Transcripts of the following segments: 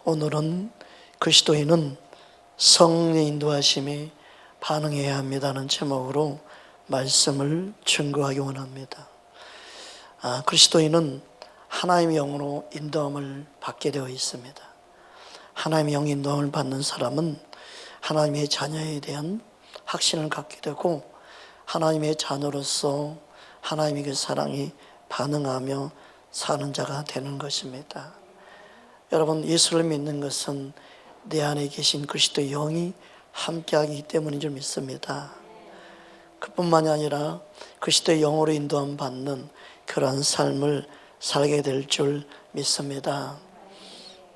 오늘은 그리스도인은 성령의 인도하심에 반응해야 합니다는 제목으로 말씀을 증거하기 원합니다. 그리스도인은 하나님의 영으로 인도함을 받게 되어 있습니다. 하나님의 영 인도함을 받는 사람은 하나님의 자녀에 대한 확신을 갖게 되고 하나님의 자녀로서 하나님의 그 사랑이 반응하며 사는 자가 되는 것입니다. 여러분, 예수를 믿는 것은 내 안에 계신 그리스도의 영이 함께하기 때문인 줄 믿습니다. 그뿐만이 아니라 그리스도의 영으로 인도함 받는 그러한 삶을 살게 될 줄 믿습니다.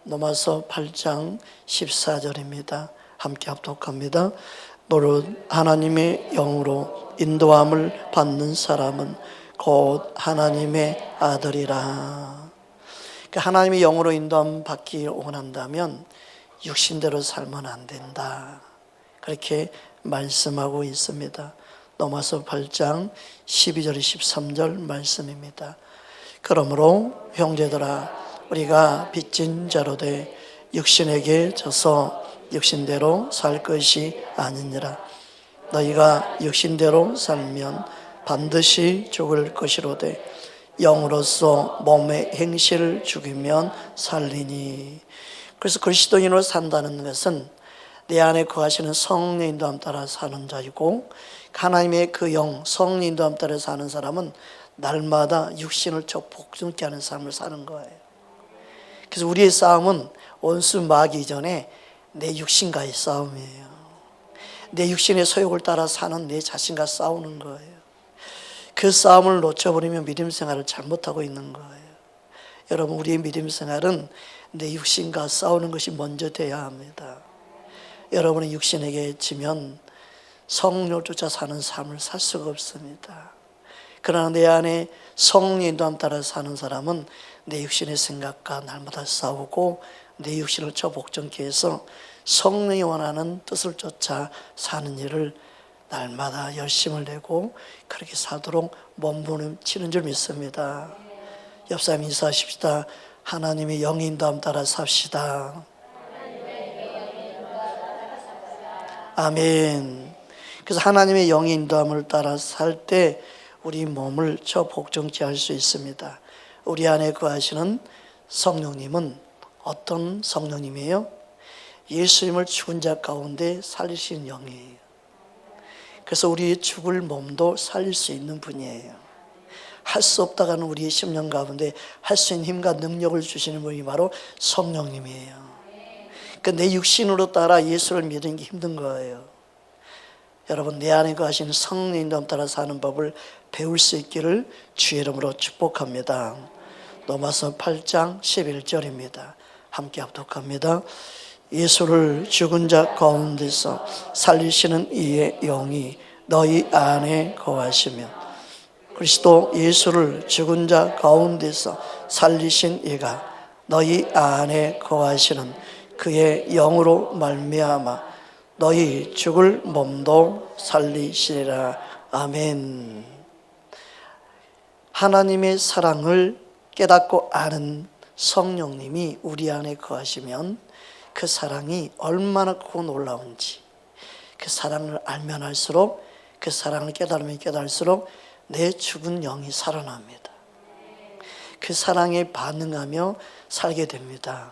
로마서 8장 14절입니다. 함께 합독합니다. 무릇 하나님의 영으로 인도함을 받는 사람은 곧 하나님의 아들이라. 하나님의 영으로 인도함 받기 원한다면 육신대로 살면 안 된다, 그렇게 말씀하고 있습니다. 로마서 8장 12절 13절 말씀입니다. 그러므로 형제들아, 우리가 빚진 자로 돼 육신에게 져서 육신대로 살 것이 아니니라. 너희가 육신대로 살면 반드시 죽을 것이로되 영으로서 몸의 행실을 죽이면 살리니. 그래서 그리스도인으로 산다는 것은 내 안에 거하시는 성령 인도함 따라 사는 자이고, 하나님의 그 영 성령 인도함 따라 사는 사람은 날마다 육신을 복종케 하는 삶을 사는 거예요. 그래서 우리의 싸움은 원수 마귀 이전에 내 육신과의 싸움이에요. 내 육신의 소욕을 따라 사는 내 자신과 싸우는 거예요. 그 싸움을 놓쳐버리면 믿음 생활을 잘못하고 있는 거예요. 여러분, 우리의 믿음 생활은 내 육신과 싸우는 것이 먼저 돼야 합니다. 여러분의 육신에게 지면 성령을 쫓아 사는 삶을 살 수가 없습니다. 그러나 내 안에 성령의 인도함 따라 사는 사람은 내 육신의 생각과 날마다 싸우고 내 육신을 복종케 해서 성령이 원하는 뜻을 쫓아 사는 일을 날마다 열심을 내고 그렇게 살도록 몸부림치는 줄 믿습니다. 옆 사람 인사하십시다. 하나님의 영 인도함 따라 삽시다. 아멘. 그래서 하나님의 영 인도함을 따라 살 때 우리 몸을 복종케 할 수 있습니다. 우리 안에 거하시는 성령님은 어떤 성령님이에요? 예수님을 죽은 자 가운데 살리시는 영이에요. 그래서 우리의 죽을 몸도 살릴 수 있는 분이에요. 할 수 없다가는 우리의 심령 가운데 할 수 있는 힘과 능력을 주시는 분이 바로 성령님이에요. 그러니까 내 육신으로 따라 예수를 믿는 게 힘든 거예요. 여러분, 내 안에 거하시는 성령 인도함 따라 사는 법을 배울 수 있기를 주의 이름으로 축복합니다. 로마서 8장 11절입니다. 함께 합독합니다. 예수를 죽은 자 가운데서 살리시는 이의 영이 너희 안에 거하시며, 그리스도 예수를 죽은 자 가운데서 살리신 이가 너희 안에 거하시는 그의 영으로 말미암아 너희 죽을 몸도 살리시리라. 아멘. 하나님의 사랑을 깨닫고 아는 성령님이 우리 안에 거하시면 그 사랑이 얼마나 크고 놀라운지, 그 사랑을 알면 알수록, 그 사랑을 깨달으면 깨달을수록 내 죽은 영이 살아납니다. 그 사랑에 반응하며 살게 됩니다.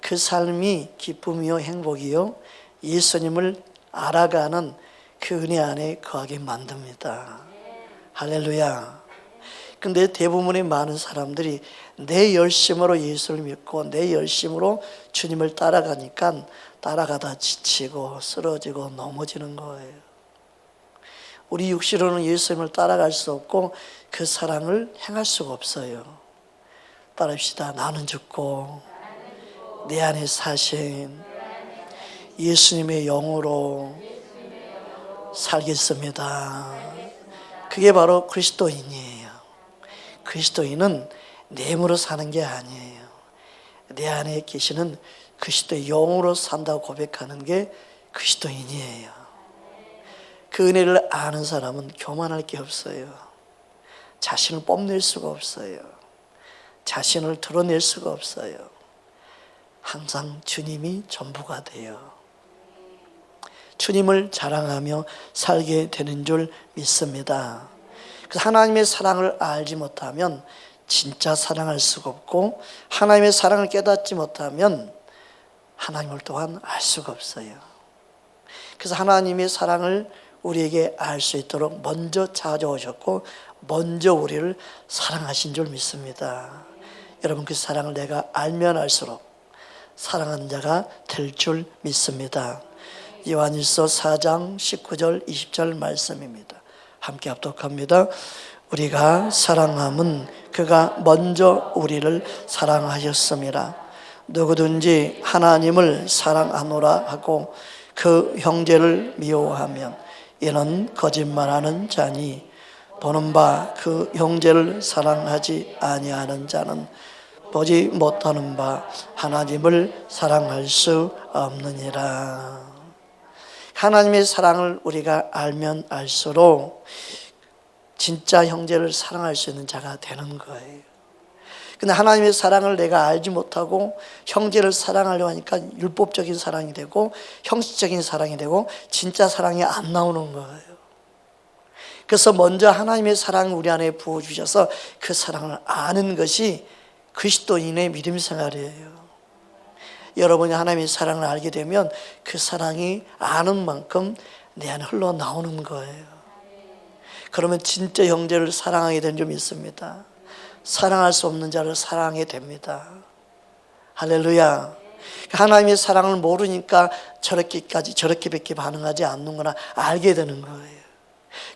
그 삶이 기쁨이요 행복이요 예수님을 알아가는 그 은혜 안에 거하게 만듭니다. 할렐루야. 근데 대부분의 많은 사람들이 내 열심으로 예수를 믿고 내 열심으로 주님을 따라가니까 따라가다 지치고 쓰러지고 넘어지는 거예요. 우리 육신으로는 예수님을 따라갈 수 없고 그 사랑을 행할 수가 없어요. 따라합시다. 나는 죽고 내 안에 사신 예수님의 영으로 살겠습니다. 그게 바로 그리스도인이에요. 그리스도인은 내 힘으로 사는 게 아니에요. 내 안에 계시는 그리스도의 영으로 산다고 고백하는 게 그리스도인이에요. 그 은혜를 아는 사람은 교만할 게 없어요. 자신을 뽐낼 수가 없어요. 자신을 드러낼 수가 없어요. 항상 주님이 전부가 돼요. 주님을 자랑하며 살게 되는 줄 믿습니다. 그래서 하나님의 사랑을 알지 못하면 진짜 사랑할 수가 없고, 하나님의 사랑을 깨닫지 못하면 하나님을 또한 알 수가 없어요. 그래서 하나님의 사랑을 우리에게 알 수 있도록 먼저 찾아오셨고 먼저 우리를 사랑하신 줄 믿습니다. 여러분, 그 사랑을 내가 알면 알수록 사랑하는 자가 될 줄 믿습니다. 요한일서 4장 19절 20절 말씀입니다. 함께 합독합니다. 우리가 사랑함은 그가 먼저 우리를 사랑하셨습니다. 누구든지 하나님을 사랑하노라 하고 그 형제를 미워하면 이는 거짓말하는 자니, 보는 바 그 형제를 사랑하지 아니하는 자는 보지 못하는 바 하나님을 사랑할 수 없느니라. 하나님의 사랑을 우리가 알면 알수록 진짜 형제를 사랑할 수 있는 자가 되는 거예요. 근데 하나님의 사랑을 내가 알지 못하고 형제를 사랑하려고 하니까 율법적인 사랑이 되고 형식적인 사랑이 되고 진짜 사랑이 안 나오는 거예요. 그래서 먼저 하나님의 사랑을 우리 안에 부어주셔서 그 사랑을 아는 것이 그리스도인의 믿음 생활이에요. 여러분이 하나님의 사랑을 알게 되면 그 사랑이 아는 만큼 내 안에 흘러나오는 거예요. 그러면 진짜 형제를 사랑하게 된 줄 믿습니다. 사랑할 수 없는 자를 사랑하게 됩니다. 할렐루야. 하나님의 사랑을 모르니까 저렇게밖에 반응하지 않는구나 알게 되는 거예요.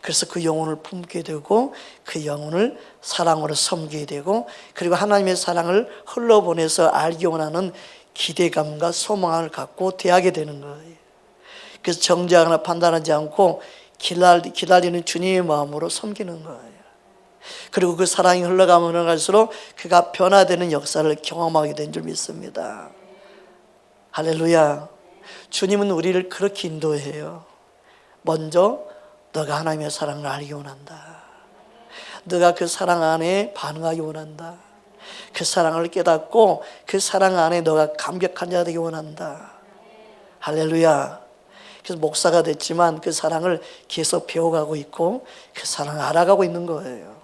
그래서 그 영혼을 품게 되고 그 영혼을 사랑으로 섬기게 되고, 그리고 하나님의 사랑을 흘러보내서 알기 원하는 기대감과 소망을 갖고 대하게 되는 거예요. 그래서 정죄하거나 판단하지 않고 기다리는 주님의 마음으로 섬기는 거예요. 그리고 그 사랑이 흘러가면 흘러갈수록 그가 변화되는 역사를 경험하게 된 줄 믿습니다. 할렐루야. 주님은 우리를 그렇게 인도해요. 먼저 너가 하나님의 사랑을 알기 원한다. 너가 그 사랑 안에 반응하기 원한다. 그 사랑을 깨닫고 그 사랑 안에 너가 감격한 자 되기 원한다. 할렐루야. 그래서 목사가 됐지만 그 사랑을 계속 배워가고 있고 그 사랑을 알아가고 있는 거예요.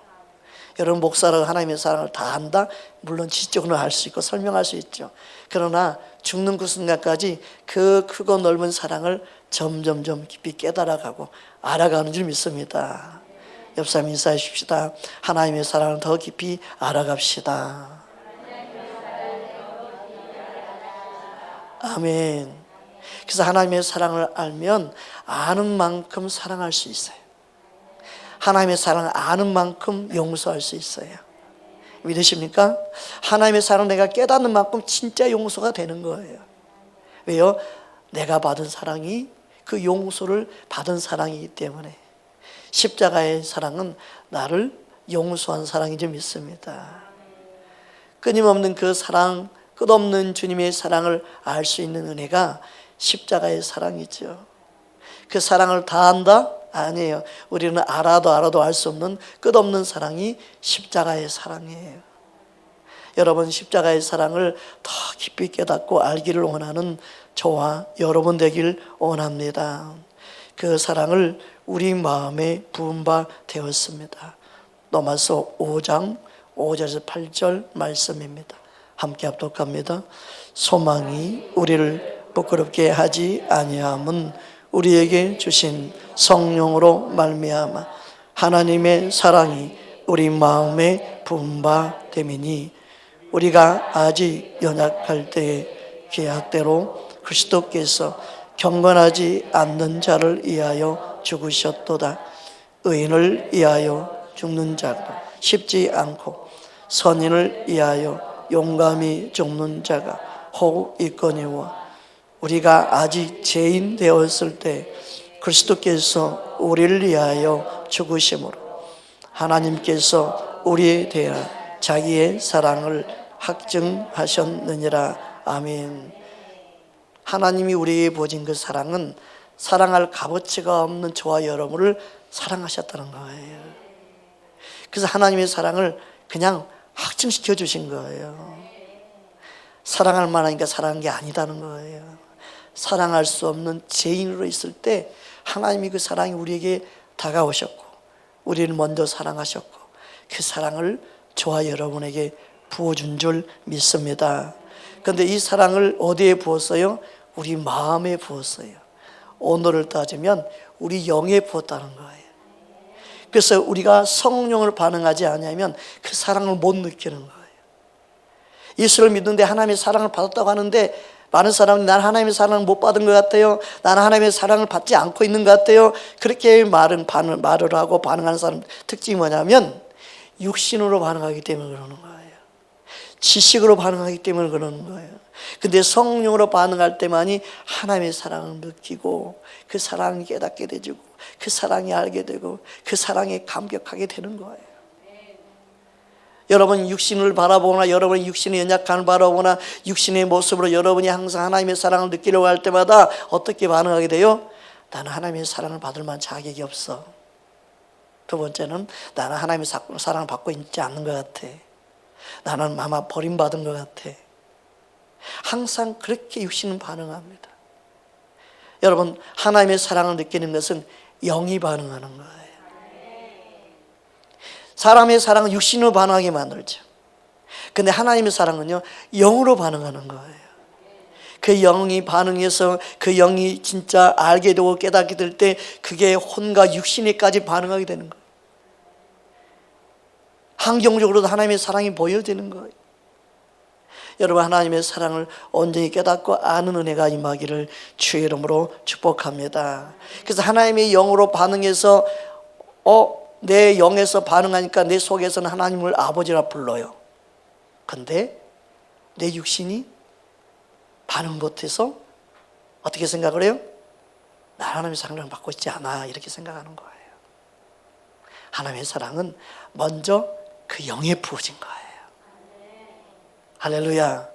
여러분, 목사라고 하나님의 사랑을 다 안다? 물론 지적으로 알 수 있고 설명할 수 있죠. 그러나 죽는 그 순간까지 그 크고 넓은 사랑을 점점점 깊이 깨달아가고 알아가는 줄 믿습니다. 옆 사람 인사해 줍시다. 하나님의 사랑을 더 깊이 알아갑시다. 아멘. 그래서 하나님의 사랑을 알면 아는 만큼 사랑할 수 있어요. 하나님의 사랑을 아는 만큼 용서할 수 있어요. 믿으십니까? 하나님의 사랑을 내가 깨닫는 만큼 진짜 용서가 되는 거예요. 왜요? 내가 받은 사랑이 그 용서를 받은 사랑이기 때문에. 십자가의 사랑은 나를 용서한 사랑이지 믿습니다. 끊임없는 그 사랑, 끝없는 주님의 사랑을 알 수 있는 은혜가 십자가의 사랑이죠. 그 사랑을 다 안다? 아니에요. 우리는 알아도 알 수 없는 끝없는 사랑이 십자가의 사랑이에요. 여러분, 십자가의 사랑을 더 깊이 깨닫고 알기를 원하는 저와 여러분 되길 원합니다. 그 사랑을 우리 마음에 부은 바 되었습니다. 로마서 5장 5절에서 8절 말씀입니다. 함께 합독합니다. 소망이 우리를 부끄럽게 하지 아니함은 우리에게 주신 성령으로 말미암아 하나님의 사랑이 우리 마음에 부은 바 됨이니, 우리가 아직 연약할 때에 계약대로 그리스도께서 경건하지 않는 자를 위하여 죽으셨도다. 의인을 위하여 죽는 자가 쉽지 않고 선인을 위하여 용감히 죽는 자가 혹 있거니와, 우리가 아직 죄인 되었을 때 그리스도께서 우리를 위하여 죽으심으로 하나님께서 우리에 대한 자기의 사랑을 확증하셨느니라. 아멘. 하나님이 우리에게 보여진 그 사랑은 사랑할 값어치가 없는 저와 여러분을 사랑하셨다는 거예요. 그래서 하나님의 사랑을 그냥 확증시켜 주신 거예요. 사랑할 만하니까 사랑한 게 아니다는 거예요. 사랑할 수 없는 죄인으로 있을 때 하나님이 그 사랑이 우리에게 다가오셨고 우리를 먼저 사랑하셨고 그 사랑을 저와 여러분에게 부어준 줄 믿습니다. 그런데 이 사랑을 어디에 부었어요? 우리 마음에 부었어요. 오늘을 따지면 우리 영에 부었다는 거예요. 그래서 우리가 성령을 반응하지 않으면 그 사랑을 못 느끼는 거예요. 예수를 믿는데 하나님의 사랑을 받았다고 하는데 많은 사람은 나는 하나님의 사랑을 못 받은 것 같아요. 나는 하나님의 사랑을 받지 않고 있는 것 같아요. 그렇게 말을 하고 반응하는 사람 특징이 뭐냐면 육신으로 반응하기 때문에 그러는 거예요. 지식으로 반응하기 때문에 그러는 거예요. 근데 성령으로 반응할 때만이 하나님의 사랑을 느끼고 그 사랑을 깨닫게 되고 그 사랑이 알게 되고 그 사랑에 감격하게 되는 거예요. 여러분 육신을 바라보거나 여러분의 육신의 연약함을 바라보거나 육신의 모습으로 여러분이 항상 하나님의 사랑을 느끼려고 할 때마다 어떻게 반응하게 돼요? 나는 하나님의 사랑을 받을 만한 자격이 없어. 두 번째는 나는 하나님의 사랑을 받고 있지 않는 것 같아. 나는 아마 버림받은 것 같아. 항상 그렇게 육신은 반응합니다. 여러분 하나님의 사랑을 느끼는 것은 영이 반응하는 거예요. 사람의 사랑은 육신으로 반응하게 만들죠. 근데 하나님의 사랑은요 영으로 반응하는 거예요. 그 영이 반응해서 그 영이 진짜 알게 되고 깨닫게 될 때 그게 혼과 육신에까지 반응하게 되는 거예요. 환경적으로도 하나님의 사랑이 보여지는 거예요. 여러분 하나님의 사랑을 온전히 깨닫고 아는 은혜가 임하기를 주의 이름으로 축복합니다. 그래서 하나님의 영으로 반응해서 내 영에서 반응하니까 내 속에서는 하나님을 아버지라 불러요. 근데 내 육신이 반응 못해서 어떻게 생각을 해요? 나 하나님의 사랑을 받고 있지 않아 이렇게 생각하는 거예요. 하나님의 사랑은 먼저 그 영에 부어진 거예요. 할렐루야.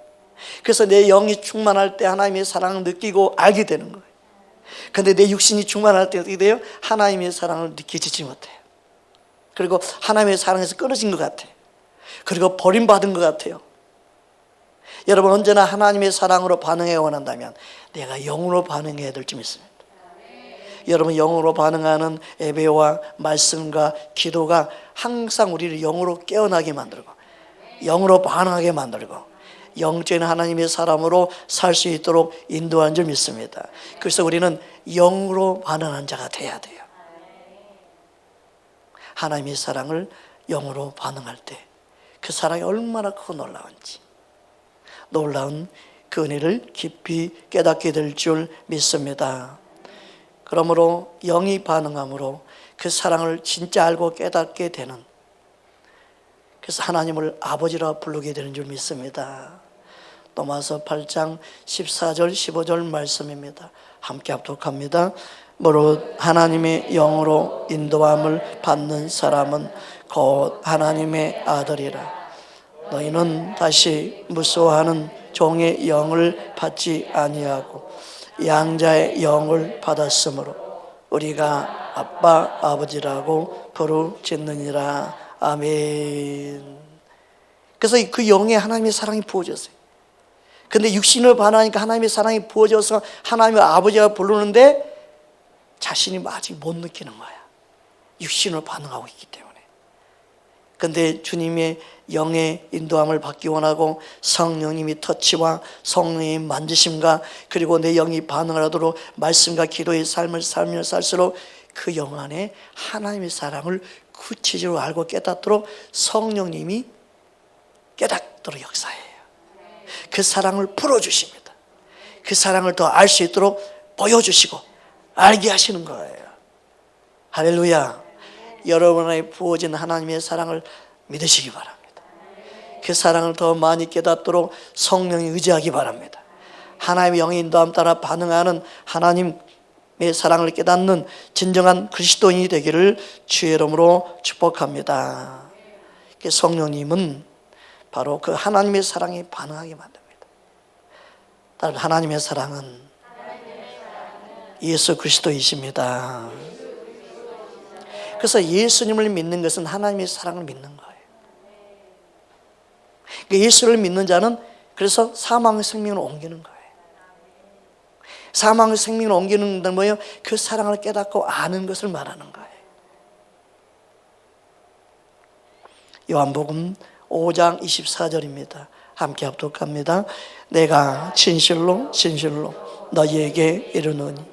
그래서 내 영이 충만할 때 하나님의 사랑을 느끼고 알게 되는 거예요. 근데 내 육신이 충만할 때 어떻게 돼요? 하나님의 사랑을 느끼지 못해요. 그리고 하나님의 사랑에서 끊어진 것 같아요. 그리고 버림받은 것 같아요. 여러분 언제나 하나님의 사랑으로 반응해 원한다면 내가 영으로 반응해야 될 줄 믿습니다. 여러분 영으로 반응하는 예배와 말씀과 기도가 항상 우리를 영으로 깨어나게 만들고 영으로 반응하게 만들고 영적인 하나님의 사람으로 살 수 있도록 인도하는 줄 믿습니다. 그래서 우리는 영으로 반응하는 자가 돼야 돼요. 하나님의 사랑을 영으로 반응할 때 그 사랑이 얼마나 크고 놀라운지 놀라운 그 은혜를 깊이 깨닫게 될 줄 믿습니다. 그러므로 영이 반응함으로 그 사랑을 진짜 알고 깨닫게 되는, 그래서 하나님을 아버지라 부르게 되는 줄 믿습니다. 로마서 8장 14절 15절 말씀입니다. 함께 합독합니다. 무릇 하나님의 영으로 인도함을 받는 사람은 곧 하나님의 아들이라. 너희는 다시 무서워하는 종의 영을 받지 아니하고 양자의 영을 받았으므로 우리가 아빠 아버지라고 부르짖느니라. 아멘. 그래서 그 영에 하나님의 사랑이 부어졌어요. 근데 육신을 반하니까 하나님의 사랑이 부어져서 하나님의 아버지가 부르는데 자신이 아직 못 느끼는 거야. 육신으로 반응하고 있기 때문에. 근데 주님의 영의 인도함을 받기 원하고 성령님이 터치와 성령의 만지심과 그리고 내 영이 반응을 하도록 말씀과 기도의 삶을 살면 살수록 그 영 안에 하나님의 사랑을 구체적으로 알고 깨닫도록 성령님이 깨닫도록 역사해요. 그 사랑을 풀어주십니다. 그 사랑을 더 알 수 있도록 보여주시고 알게 하시는 거예요. 할렐루야. 여러분의 부어진 하나님의 사랑을 믿으시기 바랍니다. 그 사랑을 더 많이 깨닫도록 성령이 의지하기 바랍니다. 하나님의 영의 인도함 따라 반응하는 하나님의 사랑을 깨닫는 진정한 그리스도인이 되기를 주의 이름으로 축복합니다. 성령님은 바로 그 하나님의 사랑에 반응하게 만듭니다. 따라서 하나님의 사랑은 예수 그리스도이십니다. 그래서 예수님을 믿는 것은 하나님의 사랑을 믿는 거예요. 예수를 믿는 자는 그래서 사망의 생명으로 옮기는 거예요. 사망의 생명으로 옮기는 건 뭐예요? 그 사랑을 깨닫고 아는 것을 말하는 거예요. 요한복음 5장 24절입니다. 함께 합독합니다. 내가 진실로 진실로 너희에게 이르노니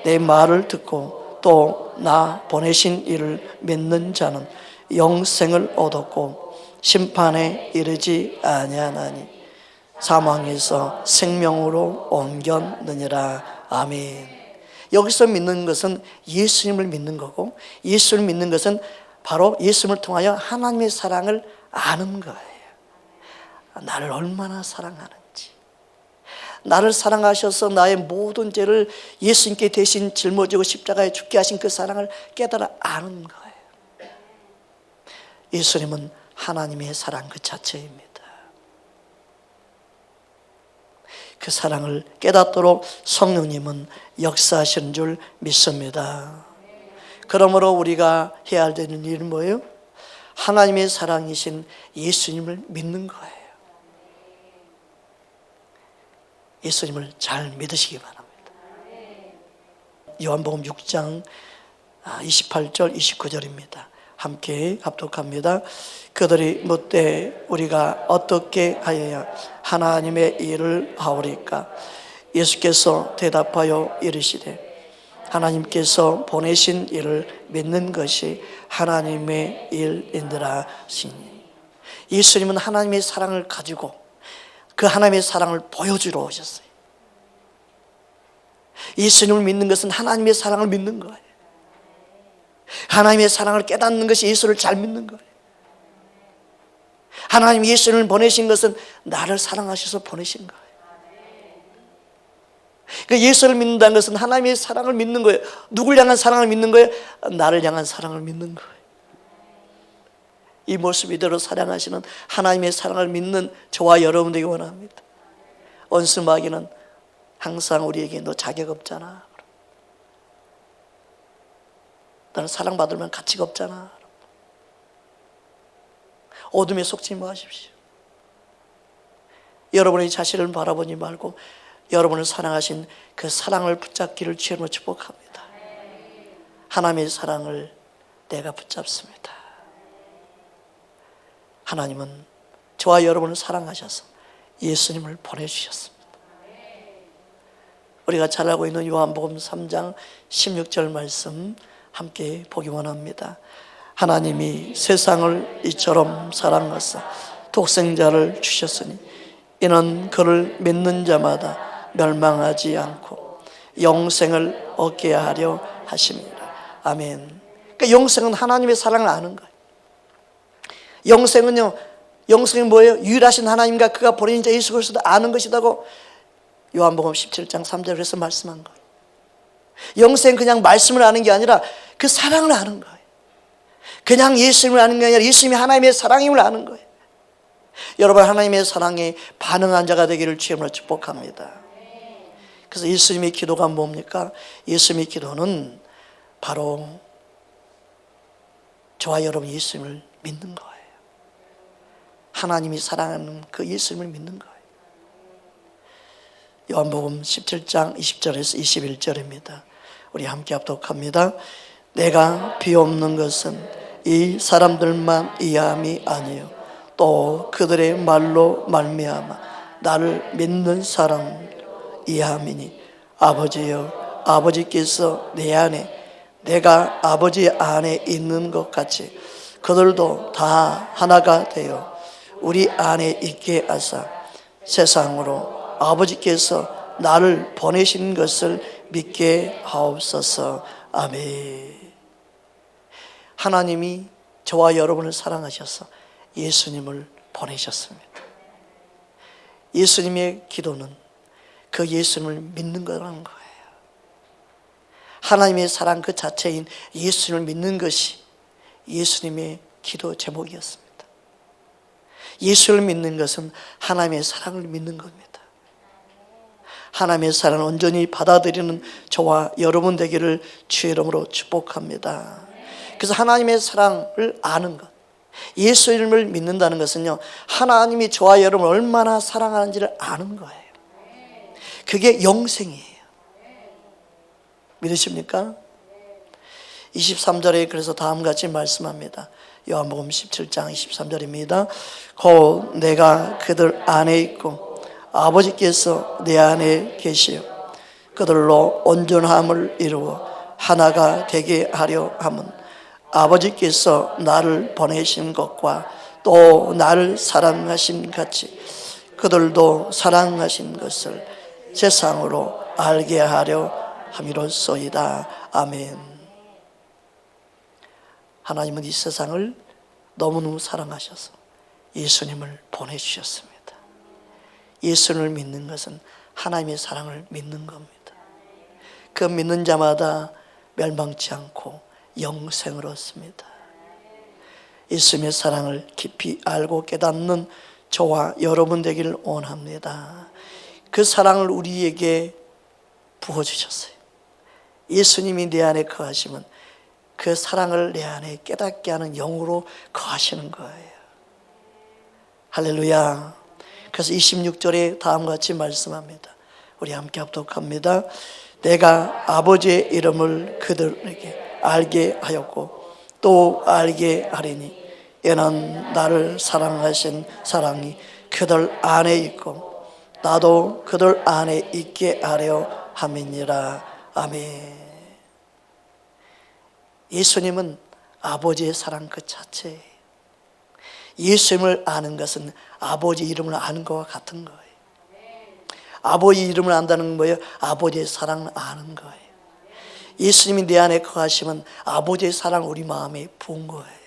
내 말을 듣고 또 나 보내신 이를 믿는 자는 영생을 얻었고 심판에 이르지 아니하나니 사망에서 생명으로 옮겼느니라. 아멘. 여기서 믿는 것은 예수님을 믿는 거고, 예수를 믿는 것은 바로 예수님을 통하여 하나님의 사랑을 아는 거예요. 나를 얼마나 사랑하는지, 나를 사랑하셔서 나의 모든 죄를 예수님께 대신 짊어지고 십자가에 죽게 하신 그 사랑을 깨달아 아는 거예요. 예수님은 하나님의 사랑 그 자체입니다. 그 사랑을 깨닫도록 성령님은 역사하시는 줄 믿습니다. 그러므로 우리가 해야 되는 일은 뭐예요? 하나님의 사랑이신 예수님을 믿는 거예요. 예수님을 잘 믿으시기 바랍니다. 요한복음 6장 28절 29절입니다. 함께 합독합니다. 그들이 묻되 우리가 어떻게 하여야 하나님의 일을 하오리까? 예수께서 대답하여 이르시되 하나님께서 보내신 일을 믿는 것이 하나님의 일인들아 하시니. 예수님은 하나님의 사랑을 가지고 그 하나님의 사랑을 보여주러 오셨어요. 예수님을 믿는 것은 하나님의 사랑을 믿는 거예요. 하나님의 사랑을 깨닫는 것이 예수를 잘 믿는 거예요. 하나님 예수를 보내신 것은 나를 사랑하셔서 보내신 거예요. 그 예수를 믿는다는 것은 하나님의 사랑을 믿는 거예요. 누굴 향한 사랑을 믿는 거예요? 나를 향한 사랑을 믿는 거예요. 이 모습 이대로 사랑하시는 하나님의 사랑을 믿는 저와 여러분 되기 원합니다. 원수 마귀는 항상 우리에게 너 자격 없잖아, 너는 사랑받으면 가치가 없잖아, 어둠에 속지 마십시오. 여러분의 자신을 바라보지 말고 여러분을 사랑하신 그 사랑을 붙잡기를 주님으로 축복합니다. 하나님의 사랑을 내가 붙잡습니다. 하나님은 저와 여러분을 사랑하셔서 예수님을 보내주셨습니다. 우리가 잘 알고 있는 요한복음 3장 16절 말씀 함께 보기 원합니다. 하나님이 세상을 이처럼 사랑하사 독생자를 주셨으니 이는 그를 믿는 자마다 멸망하지 않고 영생을 얻게 하려 하심이라. 아멘. 그러니까 영생은 하나님의 사랑을 아는 거예요. 영생은 뭐예요? 유일하신 하나님과 그가 보내신 자 예수 그리스도를 아는 것이라고 요한복음 17장 3절에서 말씀한 거예요. 영생은 그냥 말씀을 아는 게 아니라 그 사랑을 아는 거예요. 그냥 예수님을 아는 게 아니라 예수님이 하나님의 사랑임을 아는 거예요. 여러분, 하나님의 사랑에 반응한 자가 되기를 주님으로 축복합니다. 그래서 예수님의 기도가 뭡니까? 예수님의 기도는 바로 저와 여러분 예수님을 믿는 거예요. 하나님이 사랑하는 그 예수님을 믿는 거예요. 요한복음 17장 20절에서 21절입니다. 우리 함께 합독합니다. 내가 비옵는 것은 이 사람들만 이해함이 아니요 또 그들의 말로 말미암아 나를 믿는 사람 이해함이니 아버지여 아버지께서 내 안에 내가 아버지 안에 있는 것 같이 그들도 다 하나가 되어 우리 안에 있게 하사 세상으로 아버지께서 나를 보내신 것을 믿게 하옵소서. 아멘. 하나님이 저와 여러분을 사랑하셔서 예수님을 보내셨습니다. 예수님의 기도는 그 예수님을 믿는 거라는 거예요. 하나님의 사랑 그 자체인 예수님을 믿는 것이 예수님의 기도 제목이었습니다. 예수를 믿는 것은 하나님의 사랑을 믿는 겁니다. 하나님의 사랑을 온전히 받아들이는 저와 여러분 되기를 주의 이름으로 축복합니다. 그래서 하나님의 사랑을 아는 것, 예수 이름을 믿는다는 것은요, 하나님이 저와 여러분을 얼마나 사랑하는지를 아는 거예요. 그게 영생이에요. 믿으십니까? 23절에 그래서 다음같이 말씀합니다. 요한복음 17장 23절입니다. 곧 내가 그들 안에 있고 아버지께서 내 안에 계시어 그들로 온전함을 이루어 하나가 되게 하려 함은 아버지께서 나를 보내신 것과 또 나를 사랑하신 같이 그들도 사랑하신 것을 세상으로 알게 하려 함이로소이다. 아멘. 하나님은 이 세상을 너무너무 사랑하셔서 예수님을 보내주셨습니다. 예수를 믿는 것은 하나님의 사랑을 믿는 겁니다. 그 믿는 자마다 멸망치 않고 영생을 얻습니다. 예수님의 사랑을 깊이 알고 깨닫는 저와 여러분 되기를 원합니다. 그 사랑을 우리에게 부어주셨어요. 예수님이 내 안에 거하시면 그 사랑을 내 안에 깨닫게 하는 영으로 거하시는 거예요. 할렐루야. 그래서 26절에 다음과 같이 말씀합니다. 우리 함께 합독합니다. 내가 아버지의 이름을 그들에게 알게 하였고 또 알게 하리니 이는 나를 사랑하신 사랑이 그들 안에 있고 나도 그들 안에 있게 하려 함이니라. 아멘. 예수님은 아버지의 사랑 그 자체예요. 예수님을 아는 것은 아버지 이름을 아는 것과 같은 거예요. 아버지 이름을 안다는 건 뭐예요? 아버지의 사랑을 아는 거예요. 예수님이 내 안에 거하시면 아버지의 사랑을 우리 마음에 부은 거예요.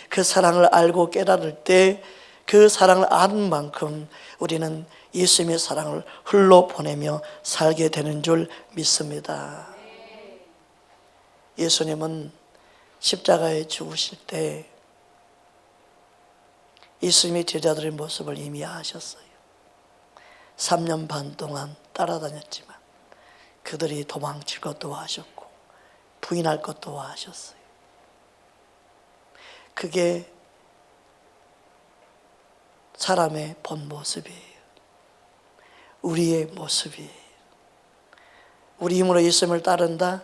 그 사랑을 알고 깨달을 때 그 사랑을 아는 만큼 우리는 예수님의 사랑을 흘러보내며 살게 되는 줄 믿습니다. 예수님은 십자가에 죽으실 때 예수님의 제자들의 모습을 이미 아셨어요. 3년 반 동안 따라다녔지만 그들이 도망칠 것도 아셨고 부인할 것도 아셨어요. 그게 사람의 본 모습이에요. 우리의 모습이에요. 우리 힘으로 예수님을 따른다?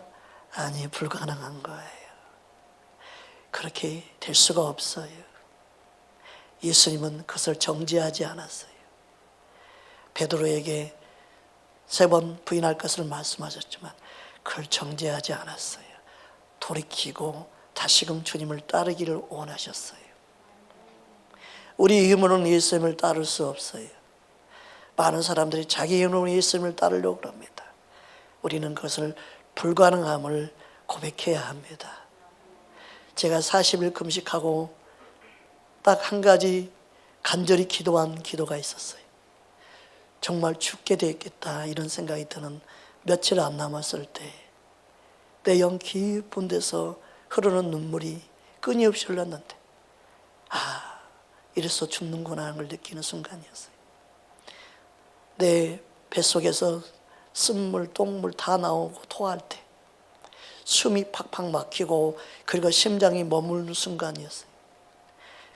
아니, 불가능한 거예요. 그렇게 될 수가 없어요. 예수님은 그것을 정죄하지 않았어요. 베드로에게 3번 부인할 것을 말씀하셨지만 그걸 정죄하지 않았어요. 돌이키고 다시금 주님을 따르기를 원하셨어요. 우리 힘으로는 예수님을 따를 수 없어요. 많은 사람들이 자기 힘으로 예수님을 따르려고 합니다. 우리는 그것을 불가능함을 고백해야 합니다. 제가 40일 금식하고 딱 한 가지 간절히 기도한 기도가 있었어요. 정말 죽게 되겠다 이런 생각이 드는 며칠 안 남았을 때 내 영 깊은 데서 흐르는 눈물이 끊임없이 흘렀는데 이래서 죽는구나 하는 걸 느끼는 순간이었어요. 내 뱃속에서 쓴물, 똥물 다 나오고 토할 때 숨이 팍팍 막히고 그리고 심장이 머무는 순간이었어요.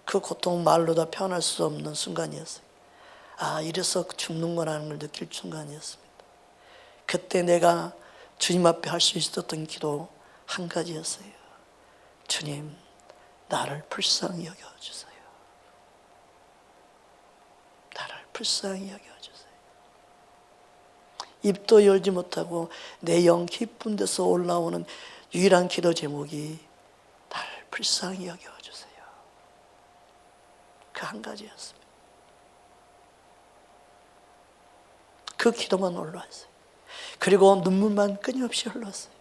그 고통은 말로 다 표현할 수 없는 순간이었어요. 이래서 죽는구나 하는 걸 느낄 순간이었습니다. 그때 내가 주님 앞에 할 수 있었던 기도 한 가지였어요. 주님, 나를 불쌍히 여겨주세요. 나를 불쌍히 여겨주세요. 입도 열지 못하고 내 영 깊은 데서 올라오는 유일한 기도 제목이 나를 불쌍히 여겨주세요. 그 한 가지였습니다. 그 기도만 올라왔어요. 그리고 눈물만 끊임없이 흘렀어요.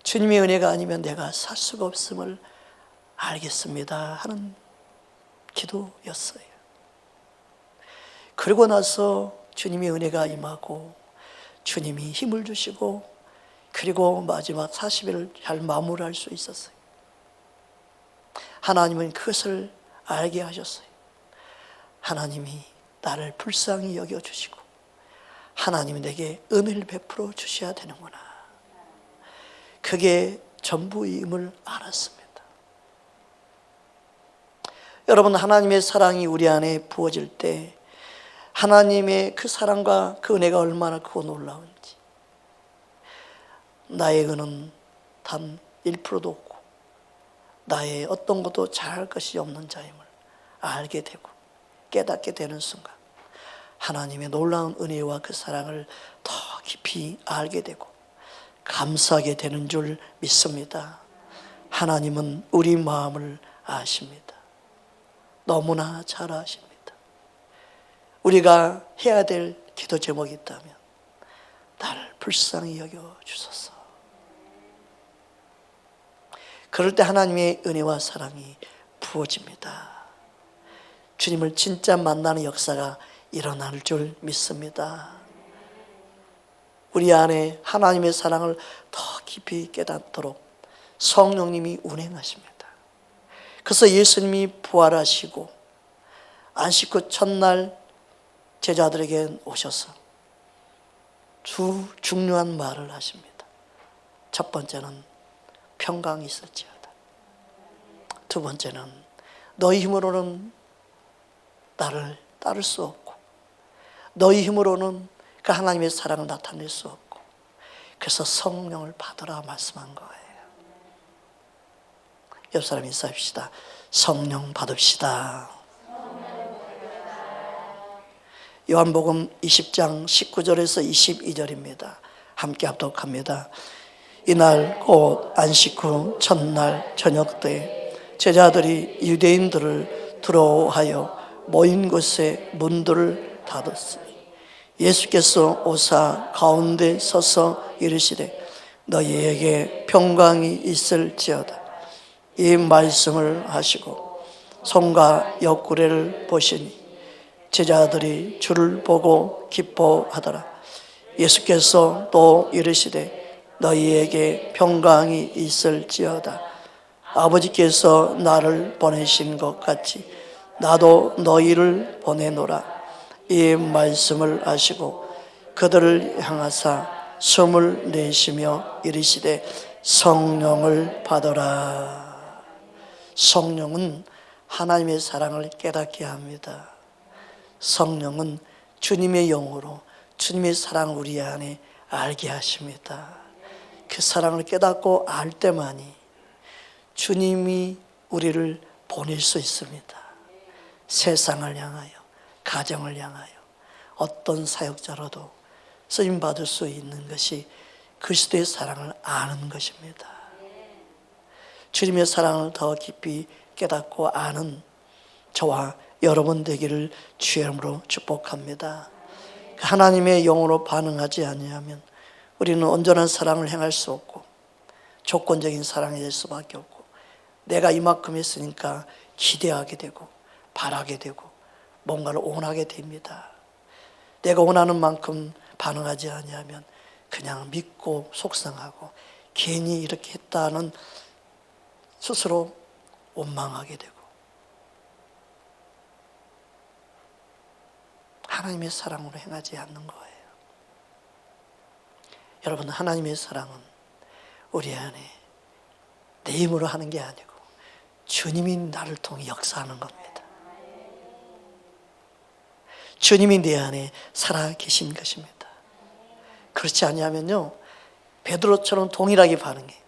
주님의 은혜가 아니면 내가 살 수가 없음을 알겠습니다 하는 기도였어요. 그러고 나서 주님의 은혜가 임하고 주님이 힘을 주시고 그리고 마지막 40일을 잘 마무리할 수 있었어요. 하나님은 그것을 알게 하셨어요. 하나님이 나를 불쌍히 여겨주시고 하나님이 내게 은혜를 베풀어 주셔야 되는구나. 그게 전부임을 알았습니다. 여러분, 하나님의 사랑이 우리 안에 부어질 때 하나님의 그 사랑과 그 은혜가 얼마나 크고 놀라운지, 나의 은은 단 1%도 없고 나의 어떤 것도 잘할 것이 없는 자임을 알게 되고 깨닫게 되는 순간 하나님의 놀라운 은혜와 그 사랑을 더 깊이 알게 되고 감사하게 되는 줄 믿습니다. 하나님은 우리 마음을 아십니다. 너무나 잘 아십니다. 우리가 해야 될 기도 제목이 있다면 나를 불쌍히 여겨주소서. 그럴 때 하나님의 은혜와 사랑이 부어집니다. 주님을 진짜 만나는 역사가 일어날 줄 믿습니다. 우리 안에 하나님의 사랑을 더 깊이 깨닫도록 성령님이 운행하십니다. 그래서 예수님이 부활하시고 안식 후 첫날 제자들에게 오셔서 두 중요한 말을 하십니다. 첫 번째는 평강이 있을지어다. 두 번째는 너희 힘으로는 나를 따를 수 없고 너희 힘으로는 그 하나님의 사랑을 나타낼 수 없고 그래서 성령을 받으라 말씀한 거예요. 옆 사람 인사합시다. 성령 받읍시다. 요한복음 20장 19절에서 22절입니다. 함께 합독합니다. 이날 곧 안식 후 첫날 저녁 때 제자들이 유대인들을 두려워하여 모인 곳에 문들을 닫았으니 예수께서 오사 가운데 서서 이르시되 너희에게 평강이 있을지어다. 이 말씀을 하시고 손과 옆구리를 보시니 제자들이 주를 보고 기뻐하더라. 예수께서 또 이르시되 너희에게 평강이 있을지어다. 아버지께서 나를 보내신 것 같이 나도 너희를 보내노라. 이 말씀을 하시고 그들을 향하사 숨을 내쉬며 이르시되 성령을 받으라. 성령은 하나님의 사랑을 깨닫게 합니다. 성령은 주님의 영으로 주님의 사랑을 우리 안에 알게 하십니다. 그 사랑을 깨닫고 알 때만이 주님이 우리를 보낼 수 있습니다. 세상을 향하여, 가정을 향하여 어떤 사역자라도 쓰임받을 수 있는 것이 그리스도의 사랑을 아는 것입니다. 주님의 사랑을 더 깊이 깨닫고 아는 저와 여러분 되기를 주의 이름으로 축복합니다. 하나님의 영으로 반응하지 아니하면 우리는 온전한 사랑을 행할 수 없고 조건적인 사랑이 될 수밖에 없고 내가 이만큼 했으니까 기대하게 되고 바라게 되고 뭔가를 원하게 됩니다. 내가 원하는 만큼 반응하지 아니하면 그냥 믿고 속상하고 괜히 이렇게 했다는 스스로 원망하게 되고 하나님의 사랑으로 행하지 않는 거예요. 여러분, 하나님의 사랑은 우리 안에 내 힘으로 하는 게 아니고 주님이 나를 통해 역사하는 겁니다. 주님이 내 안에 살아 계신 것입니다. 그렇지 않냐면요 베드로처럼 동일하게 반응해요.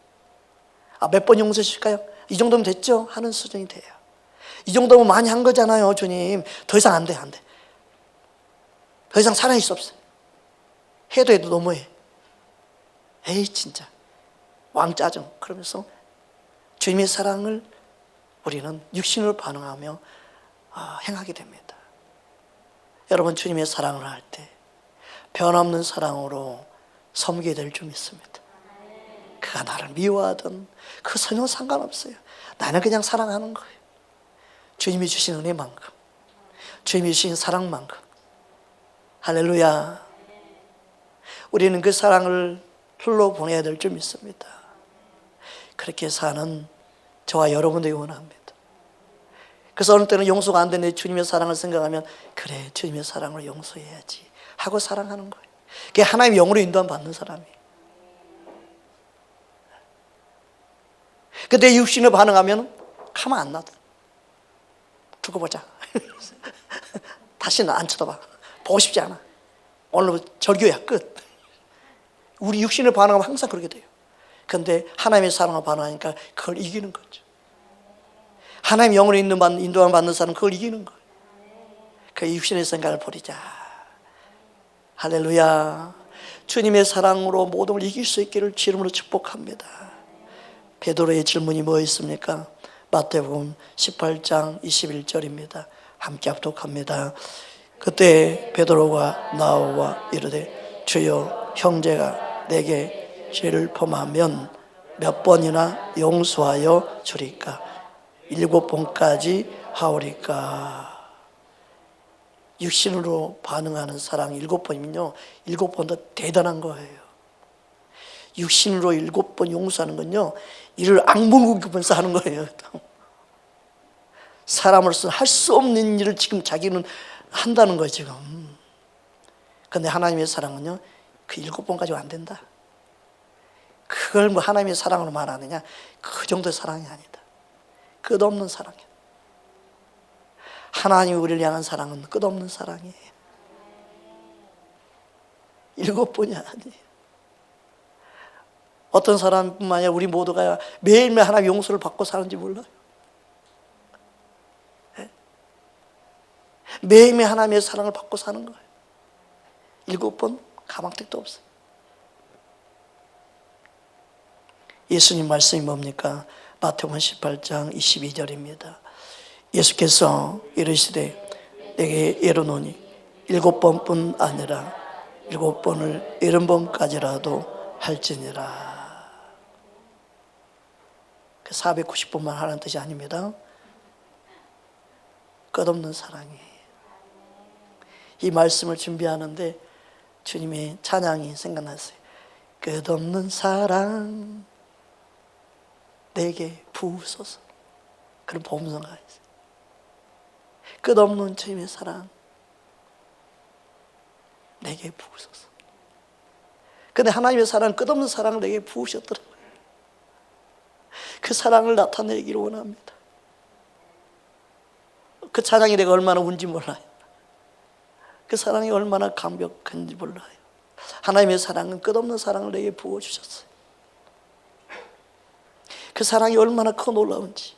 몇 번 용서해 주실까요? 이 정도면 됐죠? 하는 수준이 돼요. 이 정도면 많이 한 거잖아요, 주님. 더 이상 안 돼, 안 돼. 더 이상 살아있을 수 없어요. 해도 너무해. 에이, 진짜. 왕짜증. 그러면서 주님의 사랑을 우리는 육신으로 반응하며 행하게 됩니다. 여러분, 주님의 사랑을 할 때 변함없는 사랑으로 섬기게 될 줄 믿습니다. 그가 나를 미워하든 그 전혀 상관없어요. 나는 그냥 사랑하는 거예요. 주님이 주신 은혜만큼, 주님이 주신 사랑만큼. 할렐루야. 우리는 그 사랑을 흘러보내야 될 줄 믿습니다. 그렇게 사는 저와 여러분들이 원합니다. 그래서 어느 때는 용서가 안 되는데 주님의 사랑을 생각하면 그래, 주님의 사랑을 용서해야지 하고 사랑하는 거예요. 그게 하나님의 영으로 인도함 받는 사람이에요. 근데 육신을 반응하면 가만 안 놔둬. 두고 보자. 다시는 안 쳐다봐. 보고 싶지 않아. 오늘 절교야, 끝. 우리 육신을 반응하면 항상 그렇게 돼요. 그런데 하나님의 사랑을 반응하니까 그걸 이기는 거죠. 하나님 영으로 인도함을 받는 사람은 그걸 이기는 거예요. 그 육신의 생각을 버리자. 할렐루야. 주님의 사랑으로 모든 걸 이길 수 있기를 주 이름으로 축복합니다. 베드로의 질문이 뭐였습니까? 마태복음 18장 21절입니다. 함께 합독합니다. 그때 베드로가 나와 이르되 주여 형제가 내게 죄를 범하면 몇 번이나 용서하여 주리까? 7번까지 하오리까? 육신으로 반응하는 사랑 7번이면요 7번도 대단한 거예요. 육신으로 7번 용서하는 건요 이를 악물고기면서 하는 거예요. 사람으로서 할 수 없는 일을 지금 자기는 한다는 거예요 지금. 그런데 하나님의 사랑은요 그 7번까지 안 된다. 그걸 뭐 하나님의 사랑으로 말하느냐? 그 정도의 사랑이 아니다. 끝없는 사랑이야. 하나님이 우리를 향한 사랑은 끝없는 사랑이에요. 7번이 아니에요. 어떤 사람뿐만 아니라 우리 모두가 매일매일 하나님의 용서를 받고 사는지 몰라요. 매일매일 하나님의 사랑을 받고 사는 거예요. 7번 가망택도 없어요. 예수님 말씀이 뭡니까? 마태복음 18장 22절입니다. 예수께서 이르시되 내게 이르노니 7번뿐 아니라 7번을 70번까지라도 할지니라. 490번만 하라는 뜻이 아닙니다. 끝없는 사랑이에요. 이 말씀을 준비하는데 주님의 찬양이 생각났어요. 끝없는 사랑 내게 부으소서. 그런 복음성가가 있어요. 끝없는 주님의 사랑 내게 부으소서. 근데 하나님의 사랑은 끝없는 사랑을 내게 부으셨더라고요. 그 사랑을 나타내기를 원합니다. 그 찬양이 내가 얼마나 운지 몰라요. 그 사랑이 얼마나 감격한지 몰라요. 하나님의 사랑은 끝없는 사랑을 내게 부어주셨어요. 그 사랑이 얼마나 크고 놀라운지.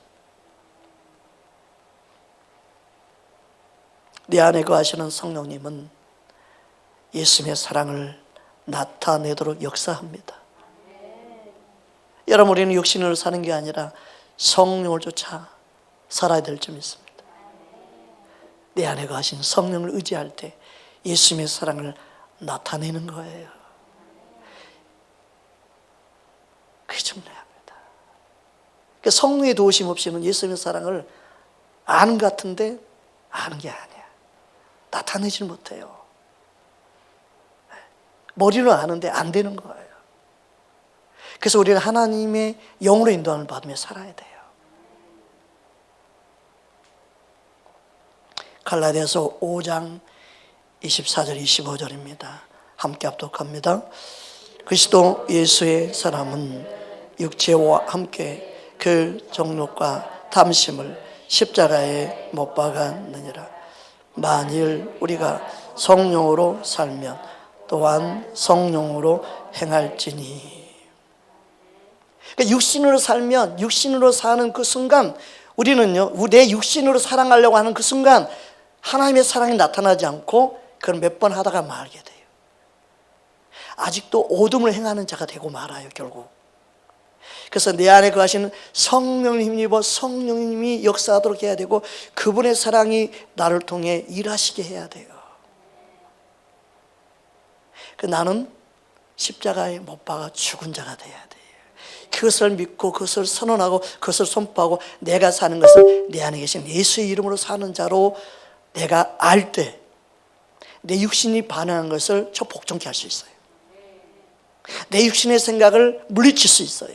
내 안에 거하시는 성령님은 예수님의 사랑을 나타내도록 역사합니다. 여러분, 우리는 육신으로 사는 게 아니라 성령을 쫓아 살아야 될 점 있습니다. 내 안에 거하신 성령을 의지할 때 예수님의 사랑을 나타내는 거예요. 그게 중요합니다. 그러니까 성령의 도우심 없이는 예수님의 사랑을 아는 것 같은데 아는 게 아니야. 나타내질 못해요. 머리로 아는데 안 되는 거예요. 그래서 우리는 하나님의 영으로 인도함을 받으며 살아야 돼요. 갈라디아서 5장 24절 25절입니다. 함께 합독합니다. 그리스도 예수의 사람은 육체와 함께 그 정욕과 탐심을 십자가에 못 박았느니라. 만일 우리가 성령으로 살면 또한 성령으로 행할지니. 그러니까 육신으로 살면, 육신으로 사는 그 순간 우리는요, 내 육신으로 사랑하려고 하는 그 순간 하나님의 사랑이 나타나지 않고 그걸 몇 번 하다가 말게 돼요. 아직도 오둠을 행하는 자가 되고 말아요, 결국. 그래서 내 안에 거하시는 성령을 힘입어 성령님이 역사하도록 해야 되고 그분의 사랑이 나를 통해 일하시게 해야 돼요. 나는 십자가에 못 박아 죽은 자가 돼야 돼요. 그것을 믿고 그것을 선언하고 그것을 선포하고 내가 사는 것을 내 안에 계신 예수의 이름으로 사는 자로 내가 알 때 내 육신이 반응한 것을 저 복종케 할 수 있어요. 내 육신의 생각을 물리칠 수 있어요.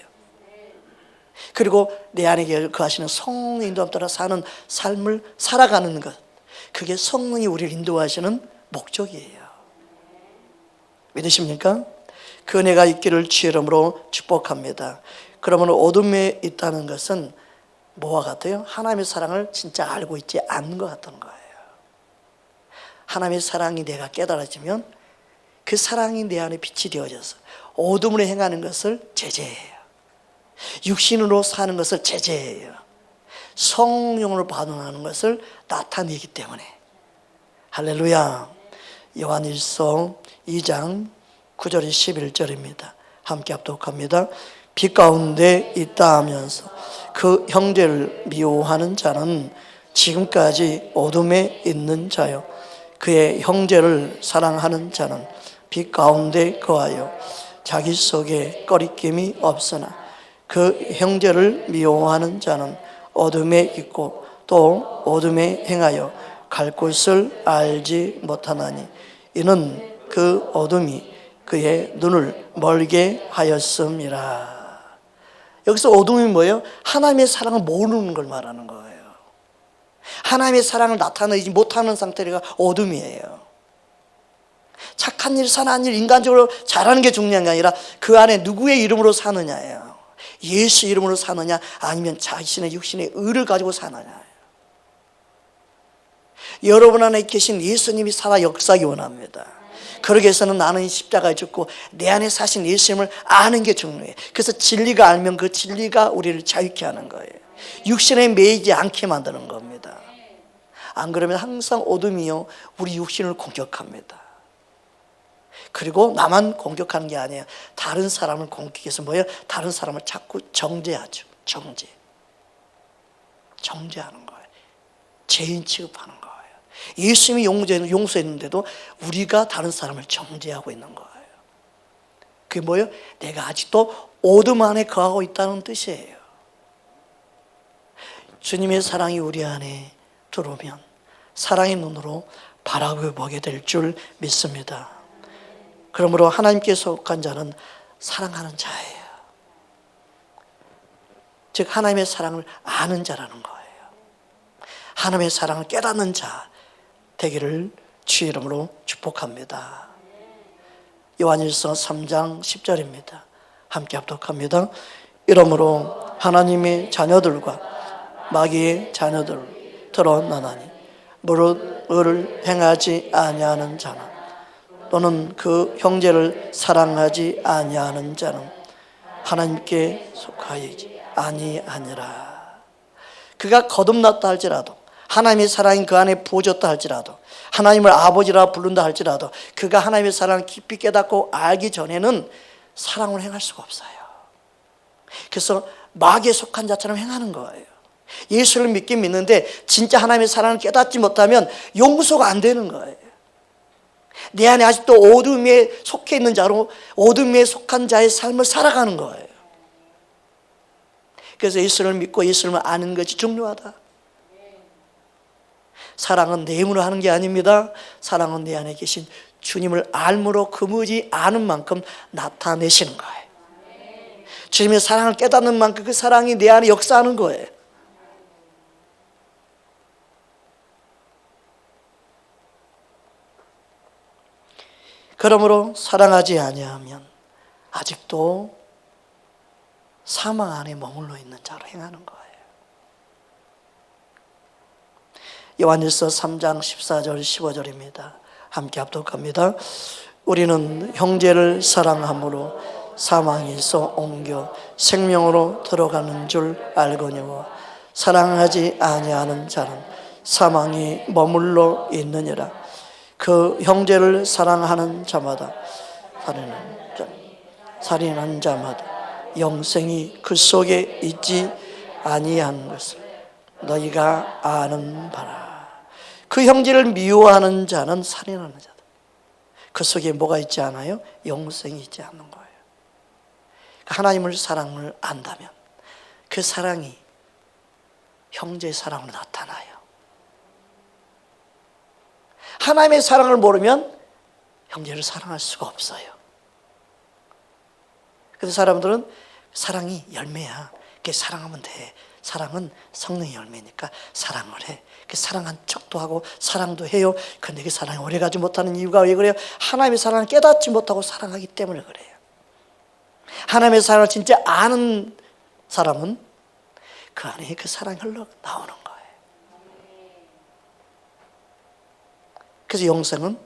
그리고 내 안에 거하시는 성령의 인도함 따라 사는 삶을 살아가는 것, 그게 성령이 우리를 인도하시는 목적이에요. 믿으십니까? 그 은혜가 있기를 주의 이름으로 축복합니다. 그러면 어둠에 있다는 것은 뭐와 같아요? 하나님의 사랑을 진짜 알고 있지 않는 것 같은 거예요. 하나님의 사랑이 내가 깨달아지면 그 사랑이 내 안에 빛이 되어져서 어둠으로 행하는 것을 제재해요. 육신으로 사는 것을 제재해요. 성령으로 반응하는 것을 나타내기 때문에. 할렐루야. 요한일서 2장 9절에 11절입니다. 함께 합독합니다. 빛 가운데 있다 하면서 그 형제를 미워하는 자는 지금까지 어둠에 있는 자요, 그의 형제를 사랑하는 자는 빛 가운데 거하여 자기 속에 꺼리낌이 없으나 그 형제를 미워하는 자는 어둠에 있고 또 어둠에 행하여 갈 곳을 알지 못하나니 이는 그 어둠이 그의 눈을 멀게 하였음이라. 여기서 어둠이 뭐예요? 하나님의 사랑을 모르는 걸 말하는 거예요. 하나님의 사랑을 나타내지 못하는 상태가 어둠이에요. 착한 일, 선한 일, 인간적으로 잘하는 게 중요한 게 아니라 그 안에 누구의 이름으로 사느냐예요. 예수 이름으로 사느냐 아니면 자신의 육신의 의를 가지고 사느냐. 여러분 안에 계신 예수님이 살아 역사하기 원합니다. 그러기 위해서는 나는 십자가에 죽고 내 안에 사신 예수님을 아는 게 중요해요. 그래서 진리가 알면 그 진리가 우리를 자유케 하는 거예요. 육신에 매이지 않게 만드는 겁니다. 안 그러면 항상 어둠이요 우리 육신을 공격합니다. 그리고 나만 공격하는 게 아니에요. 다른 사람을 공격해서 뭐예요? 다른 사람을 자꾸 정죄하죠. 정죄하는 거예요. 죄인 취급하는 거예요. 예수님이 용서했는데도 우리가 다른 사람을 정죄하고 있는 거예요. 그게 뭐예요? 내가 아직도 어둠 안에 거하고 있다는 뜻이에요. 주님의 사랑이 우리 안에 들어오면 사랑의 눈으로 바라보게 될 줄 믿습니다. 그러므로 하나님께 속한 자는 사랑하는 자예요. 즉 하나님의 사랑을 아는 자라는 거예요. 하나님의 사랑을 깨닫는 자 되기를 주의 이름으로 축복합니다. 요한일서 3장 10절입니다. 함께 합독합니다. 이러므로 하나님의 자녀들과 마귀의 자녀들 드러나나니 무릇 의를 행하지 아니하는 자나 또는 그 형제를 사랑하지 아니하는 자는 하나님께 속하이지 아니하니라. 그가 거듭났다 할지라도 하나님의 사랑이 그 안에 부어졌다 할지라도 하나님을 아버지라 부른다 할지라도 그가 하나님의 사랑을 깊이 깨닫고 알기 전에는 사랑을 행할 수가 없어요. 그래서 마귀에 속한 자처럼 행하는 거예요. 예수를 믿긴 믿는데 진짜 하나님의 사랑을 깨닫지 못하면 용서가 안 되는 거예요. 내 안에 아직도 어둠에 속해 있는 자로 어둠에 속한 자의 삶을 살아가는 거예요. 그래서 예수를 믿고 예수를 아는 것이 중요하다. 사랑은 내 힘으로 하는 게 아닙니다. 사랑은 내 안에 계신 주님을 알므로 그무지 아는 만큼 나타내시는 거예요. 주님의 사랑을 깨닫는 만큼 그 사랑이 내 안에 역사하는 거예요. 그러므로 사랑하지 아니하면 아직도 사망 안에 머물러 있는 자로 행하는 거예요. 요한일서 3장 14절 15절입니다. 함께 합독합니다. 우리는 형제를 사랑함으로 사망에서 옮겨 생명으로 들어가는 줄 알거니와 사랑하지 아니하는 자는 사망에 머물러 있느니라. 그 형제를 사랑하는 자마다 살인한 자마다 영생이 그 속에 있지 아니한 것을 너희가 아는 바라. 그 형제를 미워하는 자는 살인하는 자다. 그 속에 뭐가 있지 않아요? 영생이 있지 않는 거예요. 하나님을 사랑을 안다면 그 사랑이 형제의 사랑으로 나타나요. 하나님의 사랑을 모르면 형제를 사랑할 수가 없어요. 그래서 사람들은 사랑이 열매야. 그게 사랑하면 돼. 사랑은 성령의 열매니까 사랑을 해. 사랑한 척도 하고 사랑도 해요. 그런데 그 사랑이 오래가지 못하는 이유가 왜 그래요? 하나님의 사랑을 깨닫지 못하고 사랑하기 때문에 그래요. 하나님의 사랑을 진짜 아는 사람은 그 안에 그 사랑이 흘러 나오는 거예요. 그래서 영생은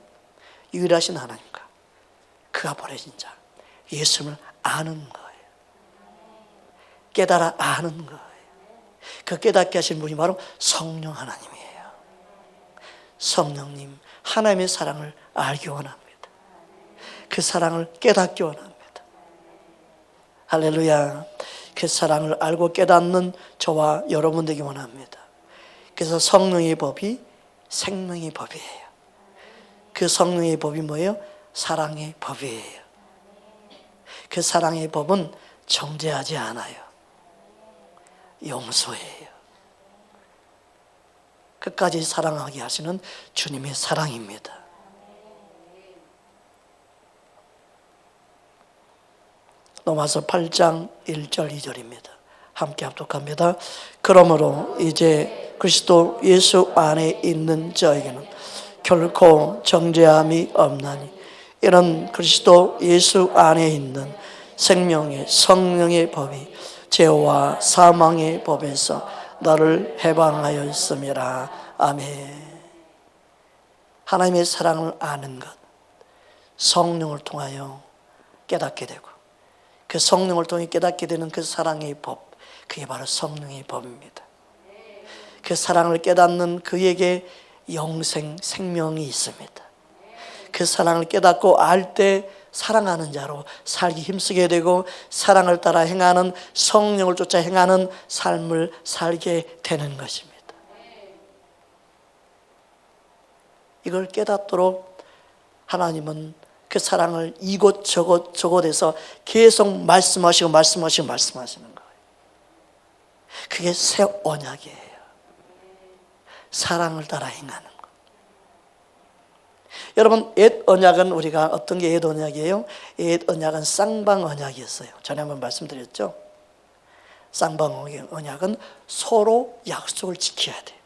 유일하신 하나님과 그가 보내신 자 예수님을 아는 거예요. 깨달아 아는 거예요. 그 깨닫게 하신 분이 바로 성령 하나님이에요. 성령님, 하나님의 사랑을 알기 원합니다. 그 사랑을 깨닫기 원합니다. 할렐루야. 그 사랑을 알고 깨닫는 저와 여러분 되기 원합니다. 그래서 성령의 법이 생명의 법이에요. 그 성령의 법이 뭐예요? 사랑의 법이에요. 그 사랑의 법은 정죄하지 않아요. 용서해요. 끝까지 사랑하게 하시는 주님의 사랑입니다. 로마서 8장 1절 2절입니다. 함께 합독합니다. 그러므로 이제 그리스도 예수 안에 있는 저에게는 결코 정죄함이 없나니 이런 그리스도 예수 안에 있는 생명의 성령의 법이 죄와 사망의 법에서 너를 해방하였음이라. 아멘. 하나님의 사랑을 아는 것, 성령을 통하여 깨닫게 되고 그 성령을 통해 깨닫게 되는 그 사랑의 법, 그게 바로 성령의 법입니다. 그 사랑을 깨닫는 그에게 영생, 생명이 있습니다. 그 사랑을 깨닫고 알 때 사랑하는 자로 살기 힘쓰게 되고 사랑을 따라 행하는, 성령을 쫓아 행하는 삶을 살게 되는 것입니다. 이걸 깨닫도록 하나님은 그 사랑을 이곳저곳에서 계속 말씀하시는 거예요. 그게 새 언약이에요. 사랑을 따라 행하는 것. 여러분, 옛 언약은 우리가 어떤 게 옛 언약이에요? 옛 언약은 쌍방 언약이었어요. 전에 한번 말씀드렸죠. 쌍방 언약은 서로 약속을 지켜야 돼요.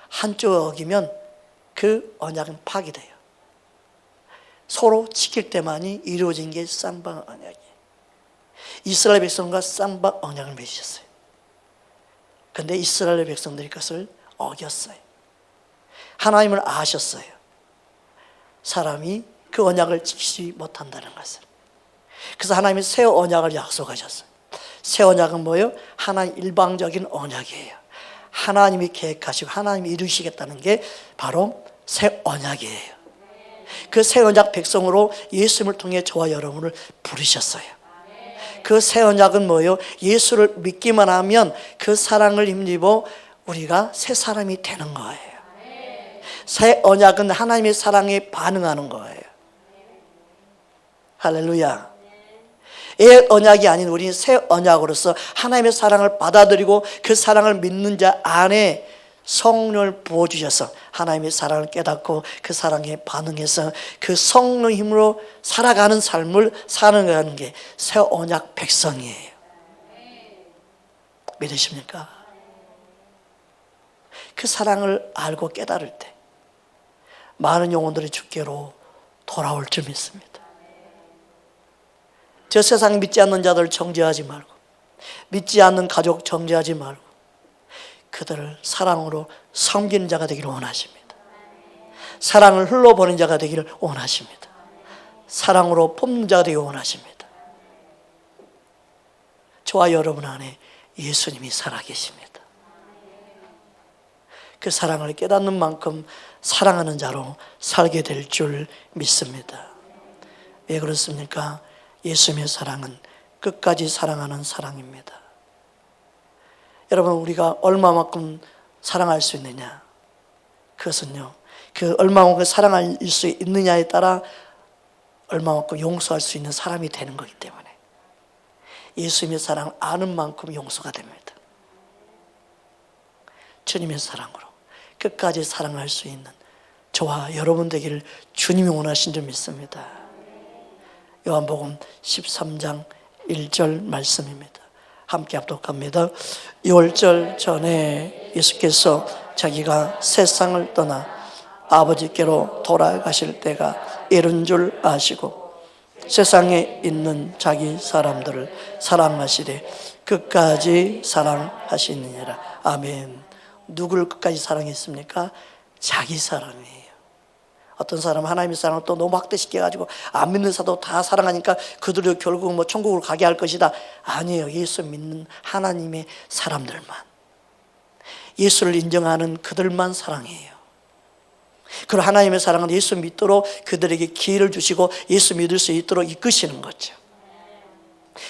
한쪽 어기면 그 언약은 파기돼요. 서로 지킬 때만이 이루어진 게 쌍방 언약이에요. 이스라엘 백성과 쌍방 언약을 맺으셨어요. 그런데 이스라엘 백성들이 그것을 어겼어요. 하나님을 아셨어요. 사람이 그 언약을 지키지 못한다는 것을. 그래서 하나님이 새 언약을 약속하셨어요. 새 언약은 뭐예요? 하나님 일방적인 언약이에요. 하나님이 계획하시고 하나님이 이루시겠다는 게 바로 새 언약이에요. 그 새 언약 백성으로 예수님을 통해 저와 여러분을 부르셨어요. 그 새 언약은 뭐예요? 예수를 믿기만 하면 그 사랑을 힘입어 우리가 새 사람이 되는 거예요. 새 언약은 하나님의 사랑에 반응하는 거예요. 할렐루야. 옛 언약이 아닌 우리는 새 언약으로서 하나님의 사랑을 받아들이고 그 사랑을 믿는 자 안에 성령을 부어주셔서 하나님의 사랑을 깨닫고 그 사랑에 반응해서 그 성령 힘으로 살아가는 삶을 사는 게 새 언약 백성이에요. 믿으십니까? 그 사랑을 알고 깨달을 때 많은 영혼들이 주께로 돌아올 줄 믿습니다. 저 세상 믿지 않는 자들 정죄하지 말고, 믿지 않는 가족 정죄하지 말고, 그들을 사랑으로 섬기는 자가 되기를 원하십니다. 사랑을 흘러보낸 자가 되기를 원하십니다. 사랑으로 뽑는 자가 되기를 원하십니다. 저와 여러분 안에 예수님이 살아계십니다. 그 사랑을 깨닫는 만큼 사랑하는 자로 살게 될 줄 믿습니다. 왜 그렇습니까? 예수님의 사랑은 끝까지 사랑하는 사랑입니다. 여러분, 우리가 얼마만큼 사랑할 수 있느냐? 그것은요, 그 얼마만큼 사랑할 수 있느냐에 따라 얼마만큼 용서할 수 있는 사람이 되는 거기 때문에 예수님의 사랑을 아는 만큼 용서가 됩니다. 주님의 사랑으로 끝까지 사랑할 수 있는 저와 여러분 되기를 주님이 원하신 줄 믿습니다. 요한복음 13장 1절 말씀입니다. 함께 합독합니다. 유월절 전에 예수께서 자기가 세상을 떠나 아버지께로 돌아가실 때가 이른 줄 아시고 세상에 있는 자기 사람들을 사랑하시되 끝까지 사랑하시느니라. 아멘. 누구를 끝까지 사랑했습니까? 자기 사람이에요. 어떤 사람은 하나님의 사랑을 또 너무 확대시켜가지고 안 믿는 사도 다 사랑하니까 그들을 결국 뭐 천국으로 가게 할 것이다. 아니에요. 예수 믿는 하나님의 사람들만, 예수를 인정하는 그들만 사랑해요. 그리고 하나님의 사랑은 예수 믿도록 그들에게 기회를 주시고 예수 믿을 수 있도록 이끄시는 거죠.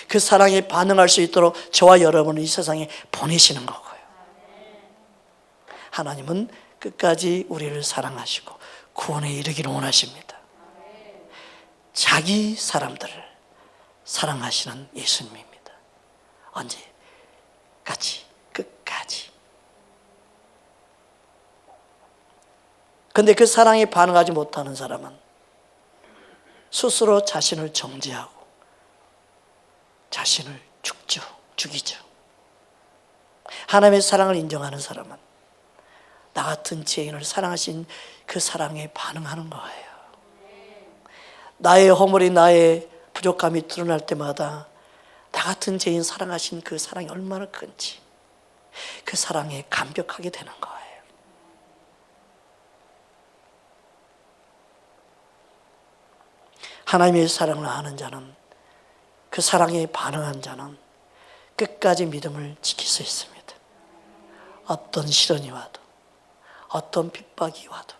그 사랑에 반응할 수 있도록 저와 여러분을 이 세상에 보내시는 거고요. 하나님은 끝까지 우리를 사랑하시고 구원에 이르기를 원하십니다. 자기 사람들을 사랑하시는 예수님입니다. 언제까지? 끝까지. 그런데 그 사랑에 반응하지 못하는 사람은 스스로 자신을 정죄하고 자신을 죽이죠. 하나님의 사랑을 인정하는 사람은 나 같은 죄인을 사랑하신 그 사랑에 반응하는 거예요. 나의 허물이, 나의 부족함이 드러날 때마다 나 같은 죄인 사랑하신 그 사랑이 얼마나 큰지 그 사랑에 감격하게 되는 거예요. 하나님의 사랑을 아는 자는, 그 사랑에 반응한 자는 끝까지 믿음을 지킬 수 있습니다. 어떤 시련이 와도, 어떤 핍박이 와도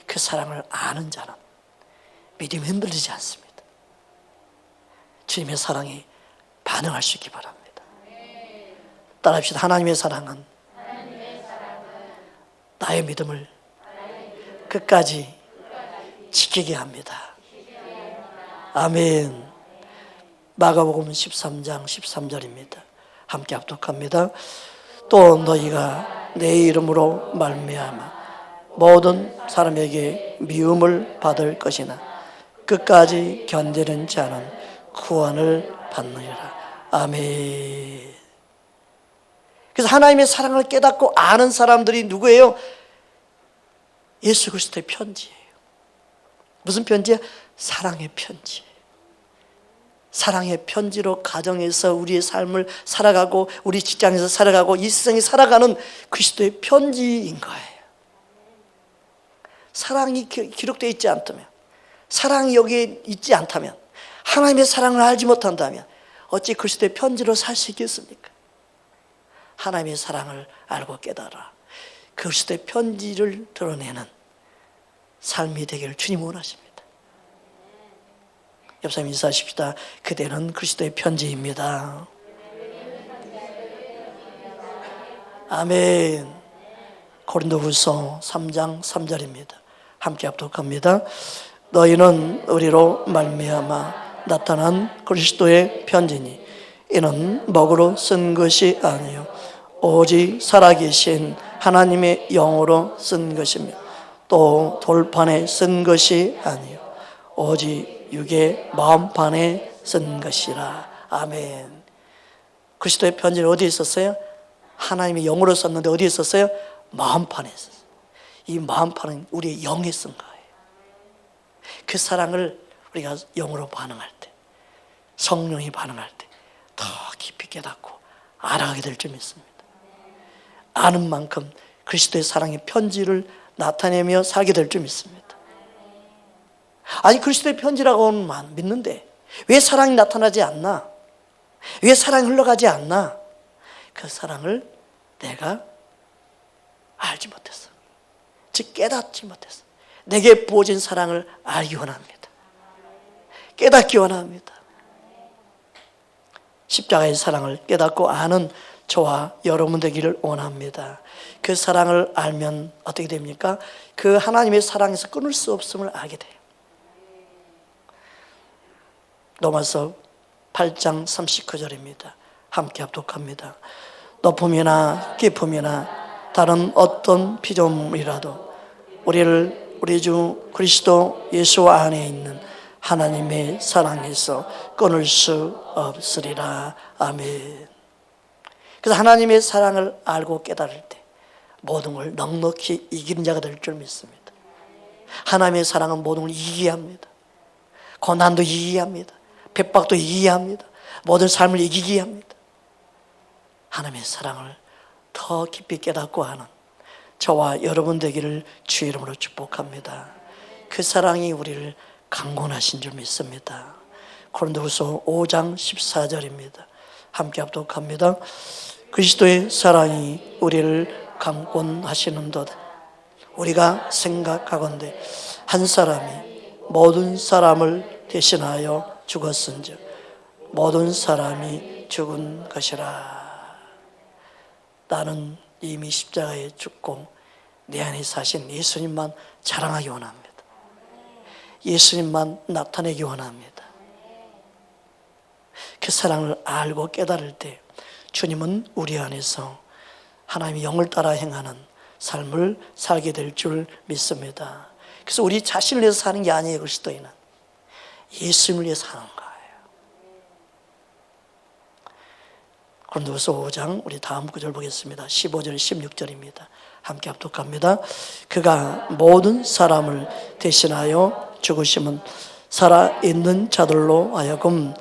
그 사랑을 아는 자는 믿음이 흔들리지 않습니다. 주님의 사랑에 반응할 수 있기 바랍니다. 따라합시다. 하나님의 사랑은 나의 믿음을 끝까지 지키게 합니다. 아멘. 마가복음 13장 13절입니다. 함께 합독합니다. 또 너희가 내 이름으로 말미암아 모든 사람에게 미움을 받을 것이나 끝까지 견디는 자는 구원을 받느니라. 아멘. 그래서 하나님의 사랑을 깨닫고 아는 사람들이 누구예요? 예수 그리스도의 편지예요. 무슨 편지야? 사랑의 편지. 사랑의 편지로 가정에서 우리의 삶을 살아가고 우리 직장에서 살아가고 이 세상에 살아가는 그리스도의 편지인 거예요. 사랑이 기록되어 있지 않다면, 사랑이 여기에 있지 않다면, 하나님의 사랑을 알지 못한다면 어찌 그리스도의 편지로 살 수 있겠습니까? 하나님의 사랑을 알고 깨달아 그리스도의 편지를 드러내는 삶이 되기를 주님 원하십니다. 옆사람 인사하십시다. 그대는 그리스도의 편지입니다. 아멘. 고린도후서 3장 3절입니다. 함께 합독합니다. 너희는 우리로 말미암아 나타난 그리스도의 편지니 이는 먹으로 쓴 것이 아니요 오직 살아계신 하나님의 영으로 쓴 것이며 또 돌판에 쓴 것이 아니요 오직 육의 마음판에 쓴 것이라. 아멘. 그리스도의 편지는 어디에 있었어요? 하나님의 영으로 썼는데 어디에 있었어요? 마음판에 있었어요. 이 마음판은 우리의 영에 쓴 거예요. 그 사랑을 우리가 영으로 반응할 때, 성령이 반응할 때 더 깊이 깨닫고 알아가게 될 줄 믿습니다. 아는 만큼 그리스도의 사랑의 편지를 나타내며 살게 될 줄 믿습니다. 아니 그리스도의 편지라고는 믿는데 왜 사랑이 나타나지 않나? 왜 사랑이 흘러가지 않나? 그 사랑을 내가 알지 못했어. 즉 깨닫지 못했어. 내게 부어진 사랑을 알기 원합니다. 깨닫기 원합니다. 십자가의 사랑을 깨닫고 아는 저와 여러분 되기를 원합니다. 그 사랑을 알면 어떻게 됩니까? 그 하나님의 사랑에서 끊을 수 없음을 알게 돼요. 로마서 8장 39절입니다. 함께 합독합니다. 높음이나 깊음이나 다른 어떤 피조물이라도 우리를 우리 주 그리스도 예수 안에 있는 하나님의 사랑에서 끊을 수 없으리라. 아멘. 그래서 하나님의 사랑을 알고 깨달을 때 모든 걸 넉넉히 이기는 자가 될 줄 믿습니다. 하나님의 사랑은 모든 걸 이기게 합니다. 고난도 이기게 합니다. 핍박도 이기게 합니다. 모든 삶을 이기게 합니다. 하나님의 사랑을 더 깊이 깨닫고 하는 저와 여러분 되기를 주의 이름으로 축복합니다. 그 사랑이 우리를 강권하신 줄 믿습니다. 고린도후서 5장 14절입니다. 함께 합독합니다. 그리스도의 사랑이 우리를 강권하시는도다. 우리가 생각하건대 한 사람이 모든 사람을 대신하여 죽었은즉 모든 사람이 죽은 것이라. 나는 이미 십자가에 죽고 내 안에 사신 예수님만 자랑하기 원합니다. 예수님만 나타내기 원합니다. 그 사랑을 알고 깨달을 때 주님은 우리 안에서 하나님의 영을 따라 행하는 삶을 살게 될 줄 믿습니다. 그래서 우리 자신을 위해서 사는 게 아니에요. 그리스도인은 예수님을 위해서 사는 거예요. 고린도후서 5장 우리 다음 구절 보겠습니다. 15절 16절입니다. 함께 합독합니다. 그가 모든 사람을 대신하여 죽으심은 살아있는 자들로 하여금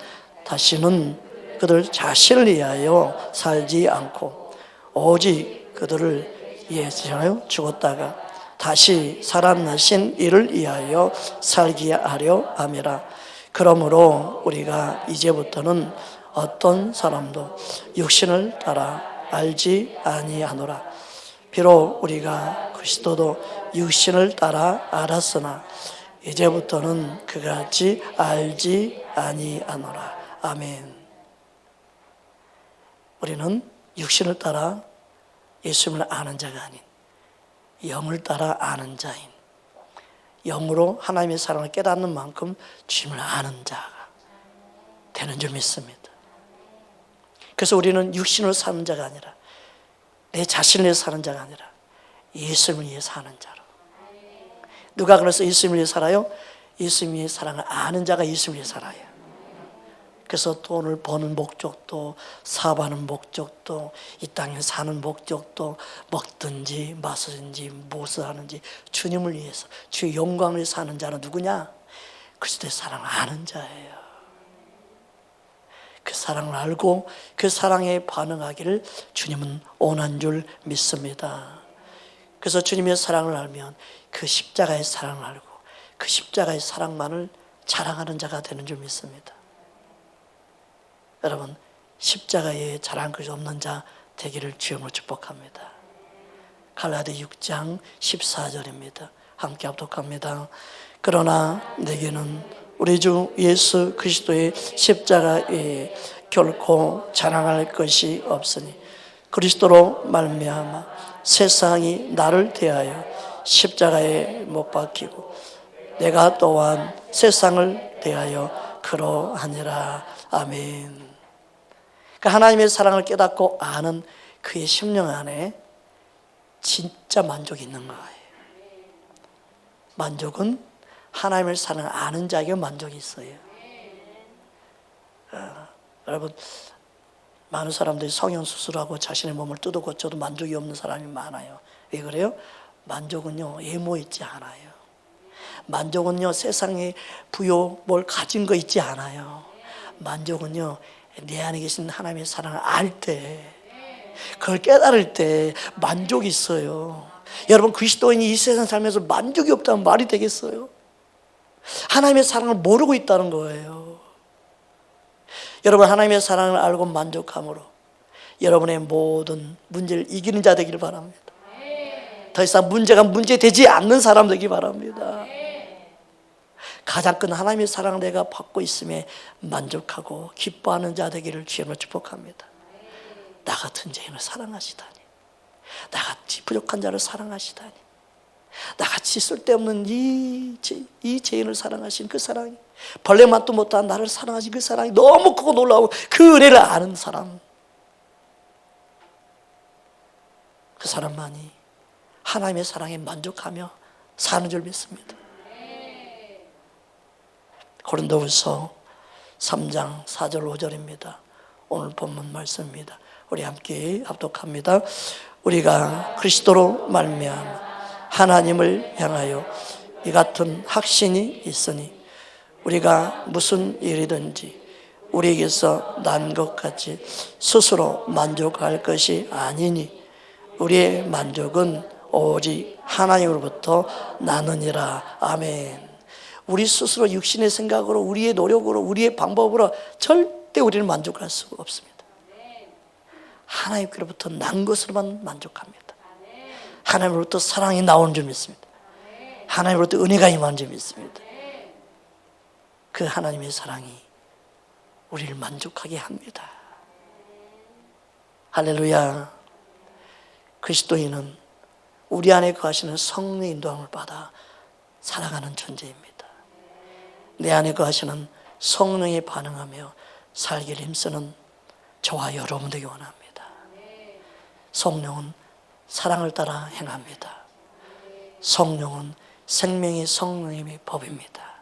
다시는 그들 자신을 위하여 살지 않고 오직 그들을 위하여 죽었다가 다시 살아나신 이를 위하여 살게 하려 함이라. 그러므로 우리가 이제부터는 어떤 사람도 육신을 따라 알지 아니하노라. 비록 우리가 그리스도도 육신을 따라 알았으나 이제부터는 그같이 알지 아니하노라. 아멘. 우리는 육신을 따라 예수님을 아는 자가 아닌 영을 따라 아는 자인, 영으로 하나님의 사랑을 깨닫는 만큼 주님을 아는 자가 되는 줄 믿습니다. 그래서 우리는 육신으로 사는 자가 아니라 내 자신을 위해서 사는 자가 아니라 예수님을 위해 사는 자로. 누가 그래서 예수님을 위해 살아요? 예수님의 사랑을 아는 자가 예수님을 위해 살아요. 그래서 돈을 버는 목적도, 사업하는 목적도, 이 땅에 사는 목적도, 먹든지 마시든지 무엇을 하는지 주님을 위해서, 주의 영광을 위해서 사는 자는 누구냐? 그리스도의 사랑을 아는 자예요. 그 사랑을 알고 그 사랑에 반응하기를 주님은 원한 줄 믿습니다. 그래서 주님의 사랑을 알면 그 십자가의 사랑을 알고 그 십자가의 사랑만을 자랑하는 자가 되는 줄 믿습니다. 여러분, 십자가에 자랑할 것이 없는 자 되기를 주님으로 축복합니다. 갈라디 6장 14절입니다. 함께 합독합니다. 그러나 내게는 우리 주 예수 그리스도의 십자가에 결코 자랑할 것이 없으니 그리스도로 말미암아 세상이 나를 대하여 십자가에 못 박히고 내가 또한 세상을 대하여 그러하니라. 아멘. 그러니까 하나님의 사랑을 깨닫고 아는 그의 심령 안에 진짜 만족이 있는 거예요. 만족은 하나님의 사랑을 아는 자에게 만족이 있어요. 여러분, 많은 사람들이 성형수술하고 자신의 몸을 뜯어 고쳐도 만족이 없는 사람이 많아요. 왜 그래요? 만족은요, 외모에 있지 않아요. 만족은요, 세상에 부여 뭘 가진 거 있지 않아요. 만족은요, 내 안에 계신 하나님의 사랑을 알 때, 그걸 깨달을 때 만족이 있어요. 여러분, 그리스도인이 이 세상 살면서 만족이 없다면 말이 되겠어요? 하나님의 사랑을 모르고 있다는 거예요. 여러분, 하나님의 사랑을 알고 만족함으로 여러분의 모든 문제를 이기는 자 되기를 바랍니다. 더 이상 문제가 문제되지 않는 사람 되기 바랍니다. 가장 큰 하나님의 사랑을 내가 받고 있음에 만족하고 기뻐하는 자 되기를 주님으로 축복합니다. 나 같은 죄인을 사랑하시다니, 나같이 부족한 자를 사랑하시다니, 나같이 쓸데없는 이 죄인을 사랑하신 그 사랑이, 벌레 맛도 못한 나를 사랑하신 그 사랑이 너무 크고 놀라고 그 은혜를 아는 사람, 그 사람만이 하나님의 사랑에 만족하며 사는 줄 믿습니다. 고린도후서 3장 4절 5절입니다. 오늘 본문 말씀입니다. 우리 함께 합독합니다. 우리가 그리스도로 말미암아 하나님을 향하여 이 같은 확신이 있으니 우리가 무슨 일이든지 우리에게서 난 것 같이 스스로 만족할 것이 아니니 우리의 만족은 오직 하나님으로부터 나느니라. 아멘. 우리 스스로 육신의 생각으로, 우리의 노력으로, 우리의 방법으로 절대 우리는 만족할 수가 없습니다. 하나님께로부터 난 것으로만 만족합니다. 하나님으로부터 사랑이 나오는 줄 믿습니다. 하나님으로부터 은혜가 임하는 줄 믿습니다. 그 하나님의 사랑이 우리를 만족하게 합니다. 할렐루야. 그리스도인은 우리 안에 거하시는 성령의 인도함을 받아 살아가는 존재입니다. 내 안에 거하시는 성령에 반응하며 살기를 힘쓰는 저와 여러분 되기 원합니다. 성령은 사랑을 따라 행합니다. 성령은 생명의 성령님의 법입니다.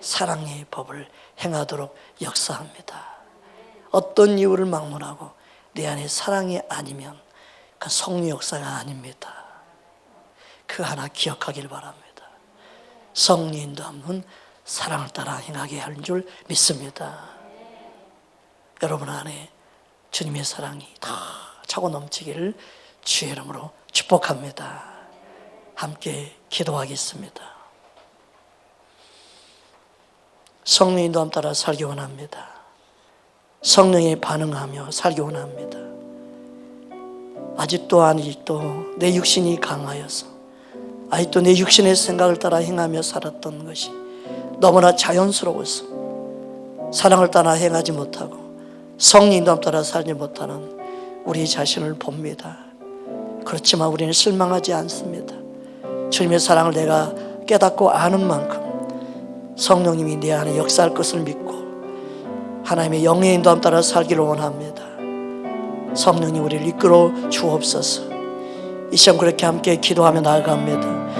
사랑의 법을 행하도록 역사합니다. 어떤 이유를 막론하고 내 안에 사랑이 아니면 그 성령 역사가 아닙니다. 그 하나 기억하길 바랍니다. 성령 인도함은 사랑을 따라 행하게 하는 줄 믿습니다. 여러분 안에 주님의 사랑이 다 차고 넘치기를 주의 이름으로 축복합니다. 함께 기도하겠습니다. 성령 인도함 따라 살기 원합니다. 성령에 반응하며 살기 원합니다. 아직도 내 육신이 강하여서 아직도 내 육신의 생각을 따라 행하며 살았던 것이 너무나 자연스러워서 사랑을 따라 행하지 못하고 성령 인도함 따라 살지 못하는 우리 자신을 봅니다. 그렇지만 우리는 실망하지 않습니다. 주님의 사랑을 내가 깨닫고 아는 만큼 성령님이 내 안에 역사할 것을 믿고 하나님의 영의 인도함 따라 살기를 원합니다. 성령님 우리를 이끌어 주옵소서. 이 시간 그렇게 함께 기도하며 나아갑니다.